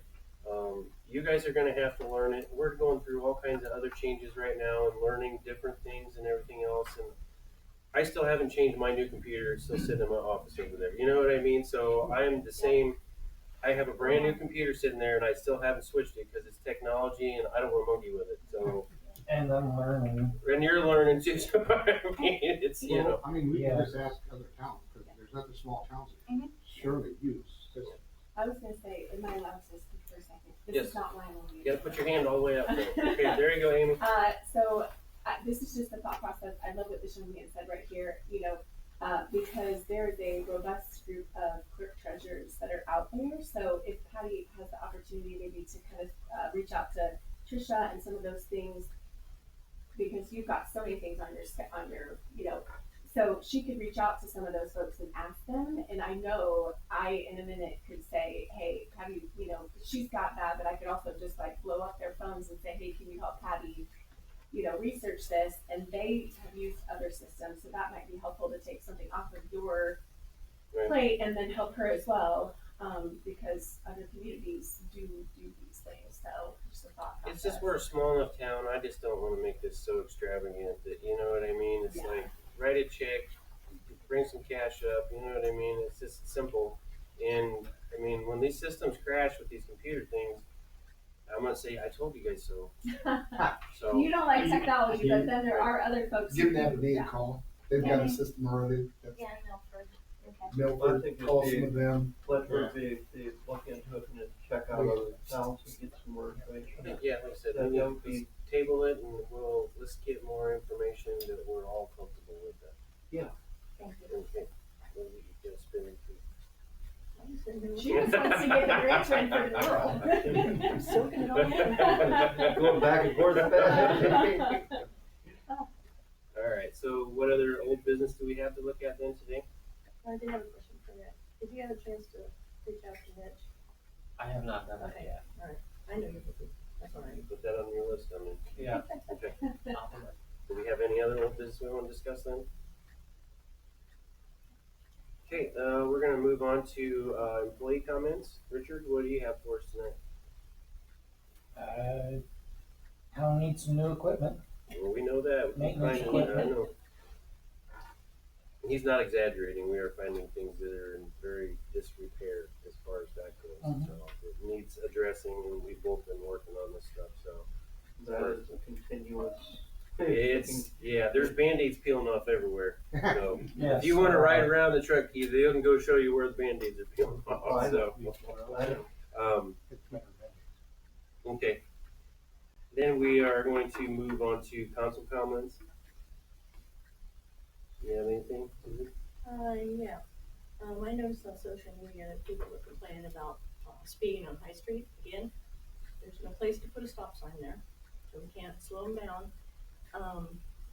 You guys are going to have to learn it. We're going through all kinds of other changes right now and learning different things and everything else. And I still haven't changed my new computer. It's still sitting in my office over there. You know what I mean? So I'm the same. I have a brand new computer sitting there, and I still haven't switched it because it's technology, and I don't want to monkey with it. So. And I'm learning. And you're learning too. So I mean, it's, you know. I mean, we can just ask other towns, because there's other small towns that surely use this. I was gonna say, am I allowed to speak for a second? This Yes. is not why I'm on You gotta put your hand all the way up there. Okay, there you go, Amy. This is just the thought process. I love what this young man said right here, because there is a robust group of clerk treasurers that are out there. So if Patty has the opportunity maybe to kind of reach out to Trisha and some of those things, because you've got so many things on your, so she could reach out to some of those folks and ask them. And I know I, in a minute, could say, hey, Patty, she's got that, but I could also just like blow up their phones and say, hey, can you help Patty, research this? And they have used other systems, so that might be helpful to take something off of your plate and then help her as well, because other communities do these things. So just a thought process. It's just we're a small enough town. I just don't want to make this so extravagant that, you know what I mean? It's like, write a check, bring some cash up, you know what I mean? It's just simple. And I mean, when these systems crash with these computer things, I'm gonna say, I told you guys so. So, You don't like technology, but then there are other folks. Give who that do. to me a call. They've got a system already. That's Yeah, Milford, okay. I Milford, think it'd call be- some of them. Let her be look into it and then check out other towns and get some more information. yeah, like I said, That we would need be- to table it and let's get more information that we're all comfortable with that. Thank you. Okay. Well, you can spend it. She just wants to get the grant train for the world. I'm soaking it all in. Going back and forth. All right, so what other old business do we have to look at then today? I did have a question for Nick. Did you have a chance to reach out to Mitch? I have not done that yet. I know you're busy. That's all right. Put that on your list, I mean. Yeah. Okay. Do we have any other old business we want to discuss then? Okay, we're gonna move on to, employee comments. Richard, what do you have for us tonight? Town needs some new equipment. Well, we know that. We keep Maintenance finding, I equipment. know. He's not exaggerating. We are finding things that are in very disrepair as far as that goes. Mhm. So it needs addressing, and we've both been working on this stuff, so. That is a continuous. Yeah, there's Band-Aids peeling off everywhere. So Yes. if you wanna ride around the truck, they can go show you where the Band-Aids are peeling off, so. I know. Okay. Then we are going to move on to council comments. You have anything? Susan? Yeah. I noticed on social media that people were complaining about speeding on High Street again. There's no place to put a stop sign there, so we can't slow them down.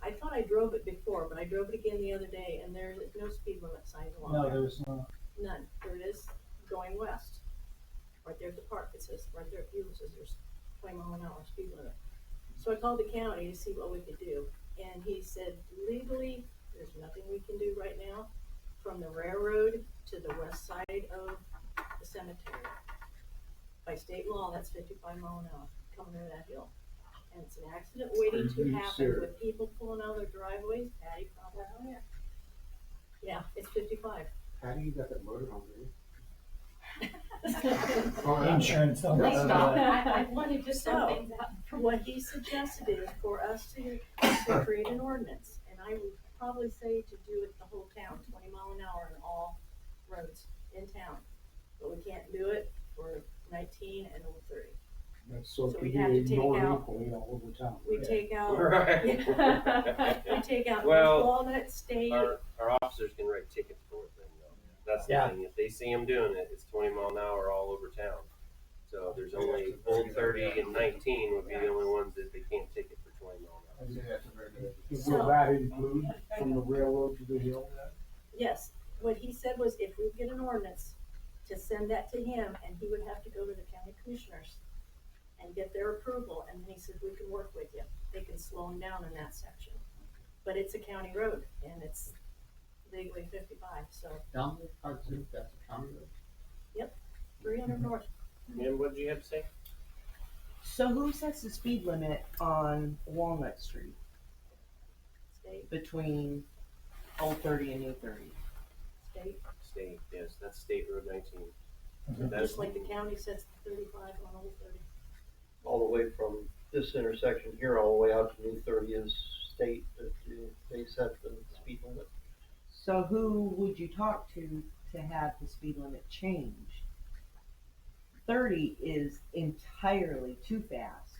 I thought I drove it before, but I drove it again the other day, and there's no speed limit signs along No, there. there's not. None. There it is, going west. Right there at the park, it says, right there at Buell, it says there's 20-mile-an-hour speed limit. So I called the county to see what we could do, and he said legally, there's nothing we can do right now from the railroad to the west side of the cemetery. By state law, that's 55 mile an hour coming over that hill. And it's an accident waiting to Pretty happen serious. with people pulling out of their driveways. Patty found that out here. Yeah, it's 55. Patty, you got that motor home, didn't you? Insurance don't They cover stop. that. I wanted to sell things out. What he suggested is for us to create an ordinance, and I would probably say to do it the whole town, 20 mile an hour in all roads in town. But we can't do it for 19 and over 30. That's so So it we'd can have be to take ignored out- equally all over town. We take out, Right. we take out Well, Walnut State. Our officers can write tickets for it then, though. That's the Yeah. thing. If they see them doing it, it's 20 mile an hour all over town. So there's only Old 30 and 19 would be the only ones that they can't ticket for 20 mile an hour. Will that include from the railroad to the hill? Yes, what he said was if we get an ordinance, to send that to him, and he would have to go to the county commissioners and get their approval, and then he said, we can work with you. They can slow them down in that section. But it's a county road, and it's legally 55, so Down the parts of that's a county road. 300 north. And what did you have to say? So who sets the speed limit on Walnut Street State, between Old 30 and New 30? state, State, yes, that's State Road 19. Mhm. That's just like the county sets 35 on Old 30. All the way from this intersection here, all the way out to New 30 is state, that they set the speed limit. So who would you talk to have the speed limit changed? 30 is entirely too fast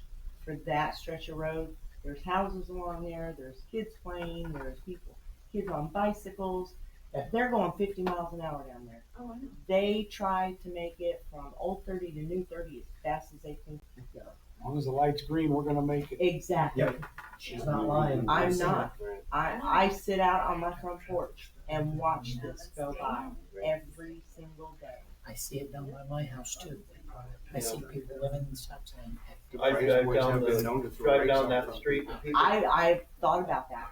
for that stretch of road. There's houses along there, there's kids playing, there's kids on bicycles. Yeah. They're going 50 miles an hour down there. Oh, I know. They tried to make it from Old 30 to New 30 as fast as they can go. As long as the light's green, we're gonna make it. Exactly. Yep. She's not lying. I'm not. Right. I sit out on my front porch and watch this go by every single day. I see it down by my house too. I see people living in stop sign. I drive down that street and people, I thought about that.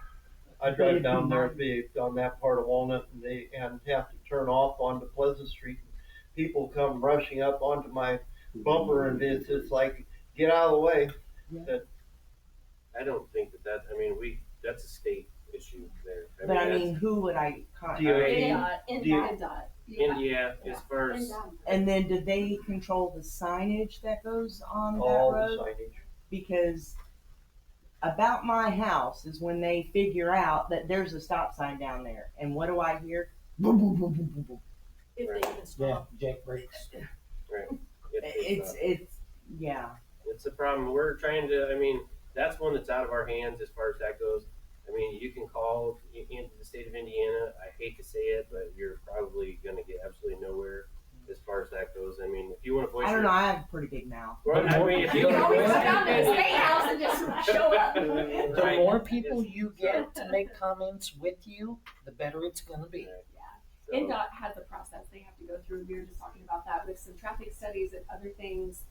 I drive down there, on that part of Walnut and have to turn off onto Pleasant Street. People come rushing up onto my bumper and it's just like, get out of the way. I don't think that, I mean, that's a state issue there. But I mean, who would I contact? DOT. NDOT. India, as far as, And then do they control the signage that goes on that All the road? signage. Because about my house is when they figure out that there's a stop sign down there. And what do I hear? Boom, boom, boom, boom, boom, boom. If they even Yeah, stop. Jack breaks. Yeah. it's a problem. We're trying to, I mean, that's one that's out of our hands as far as that goes. I mean, you can call into the state of Indiana. I hate to say it, but you're probably going to get absolutely nowhere as far as that goes. I mean, if you want to voice I don't know. I have a pretty big mouth. Well, I mean, if You you can always come down to the want state house and just show up. The Right. more people you get to make comments with you, the better it's gonna be. NDOT has a process they have to go through. We were just talking about that with some traffic studies and other things.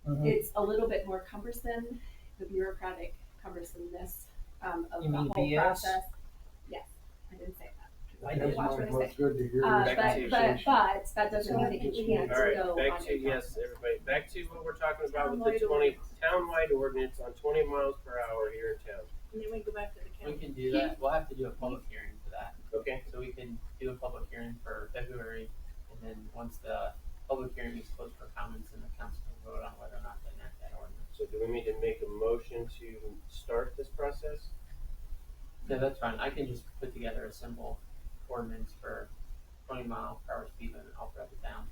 Mhm. It's a little bit more cumbersome, the bureaucratic cumbersomeness of You the mean whole BS? process. Yes, I didn't say that. I did. Watch what I Well, say. it's good to hear. Back to you. But that doesn't mean that you can't All right, go back on to, NDOT. yes, everybody, back to what we're talking about with the Townwide 20, ordinance. townwide ordinance on 20 miles per hour here in town. And then we go back to the We county. can do that. We'll have to do a public hearing for that. Okay, So we can do a public hearing for February, and then once the public hearing is closed for comments, then the council can vote on whether or not to enact that ordinance. so do we need to make a motion to start this process? Yeah, that's fine. I can just put together a simple ordinance for 20-mile-per-hour speed limit all throughout the town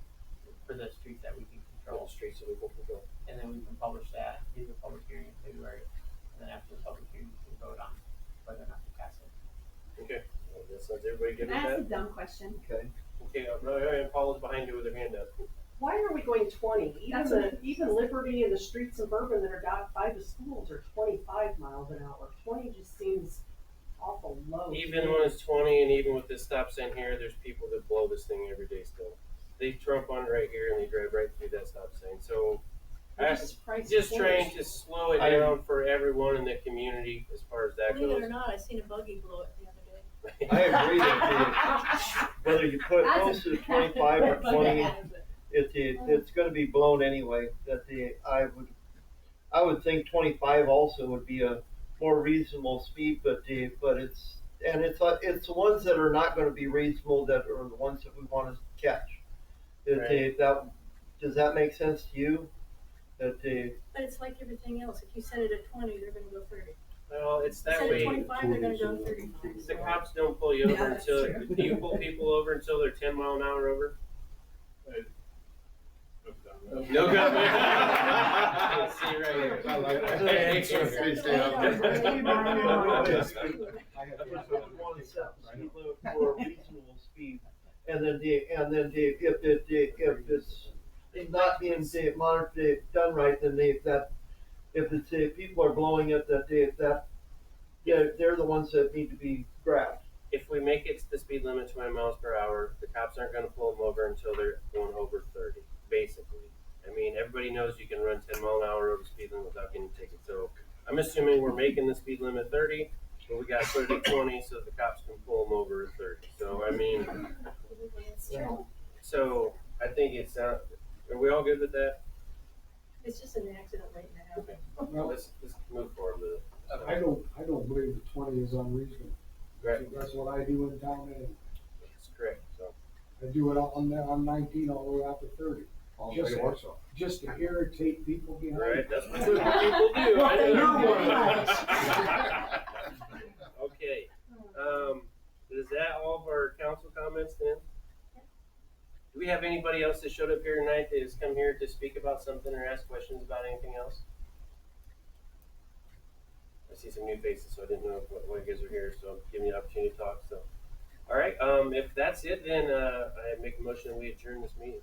for the streets that we can All control. streets that we can control. And then we can publish that, do the public hearing in February, and then after the public hearing, we can vote on whether or not to pass it. Okay, well, that sounds, everybody good Can I ask a with that? dumb question? Okay. Okay, and Paula's behind you with her hand up. Why are we going 20? That's Even Liberty and the streets in Bourbon that are down by the schools are 25 miles an hour. 20 just seems awful low. to Even me. when it's 20 and even with this stop sign here, there's people that blow this thing every day still. They trump on right here and they drive right through that stop sign. So They're I just price just points. trying to slow it down for everyone in the community as far as that Believe it or goes. not, I seen a buggy blow it the other day. I agree that whether you put close to 25 or 20, it's going to be blown anyway. I would think 25 also would be a more reasonable speed, but it's the ones that are not going to be reasonable that are the ones that we want to catch. Right. Does that make sense to you? But it's like everything else. If you set it at 20, they're gonna go 30. Well, it's that Set it way. at 25, they're gonna go 35. The cops don't pull you over Yeah, that's until, true. do you pull people over until they're 10 mile an hour over? No comment. See you right here. I like that. Okay. Please stay out there. Want to set the speed limit for a reasonable speed, and then if it's not being monitored, done right, then if people are blowing it, they're the ones that need to be grabbed. If we make it to the speed limit 20 miles per hour, the cops aren't gonna pull them over until they're going over 30, basically. I mean, everybody knows you can run 10 mile an hour over the speed limit without getting tickets. So I'm assuming we're making the speed limit 30, but we gotta put it at 20 so the cops can pull them over at 30. So, I mean, so I think it's, are we all good with that? It's just an accident waiting to happen. Okay. Well, Let's move forward with it. I don't believe the 20 is unreasonable. Right. That's what I do in town anyway. That's correct, so. I do it on 19 all the way out to 30. Just, so. just to irritate people behind. Right, that's what people do. I know. Okay, is that all of our council comments then? Do we have anybody else that showed up here tonight that has come here to speak about something or ask questions about anything else? I see some new faces, so I didn't know why you guys are here, so give me the opportunity to talk, so. All right, if that's it, then, I make a motion that we adjourn this meeting.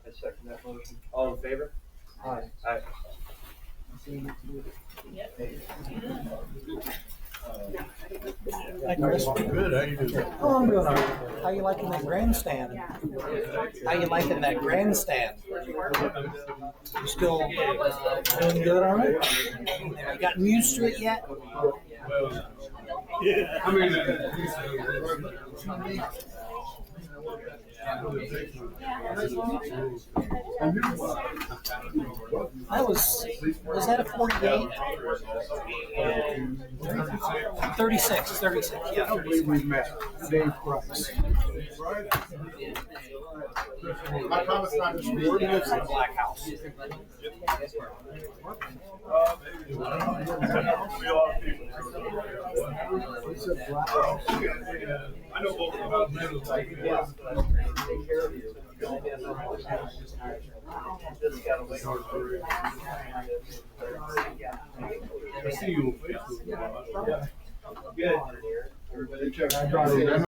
I second that motion. All in favor? Aye. Aye. Hi, Chris. Good, how you doing? Oh, I'm doing all right. How you liking that grandstand? How you liking that grandstand? You still doing good, all right? You gotten used to it yet? Yeah. I mean, Was that a 48? 36, yeah. I don't believe we met Dave Price. My comments not just He lives in a black house. I know both of them. Take care of you. Just gotta wait. I see you on Facebook. Good. I drive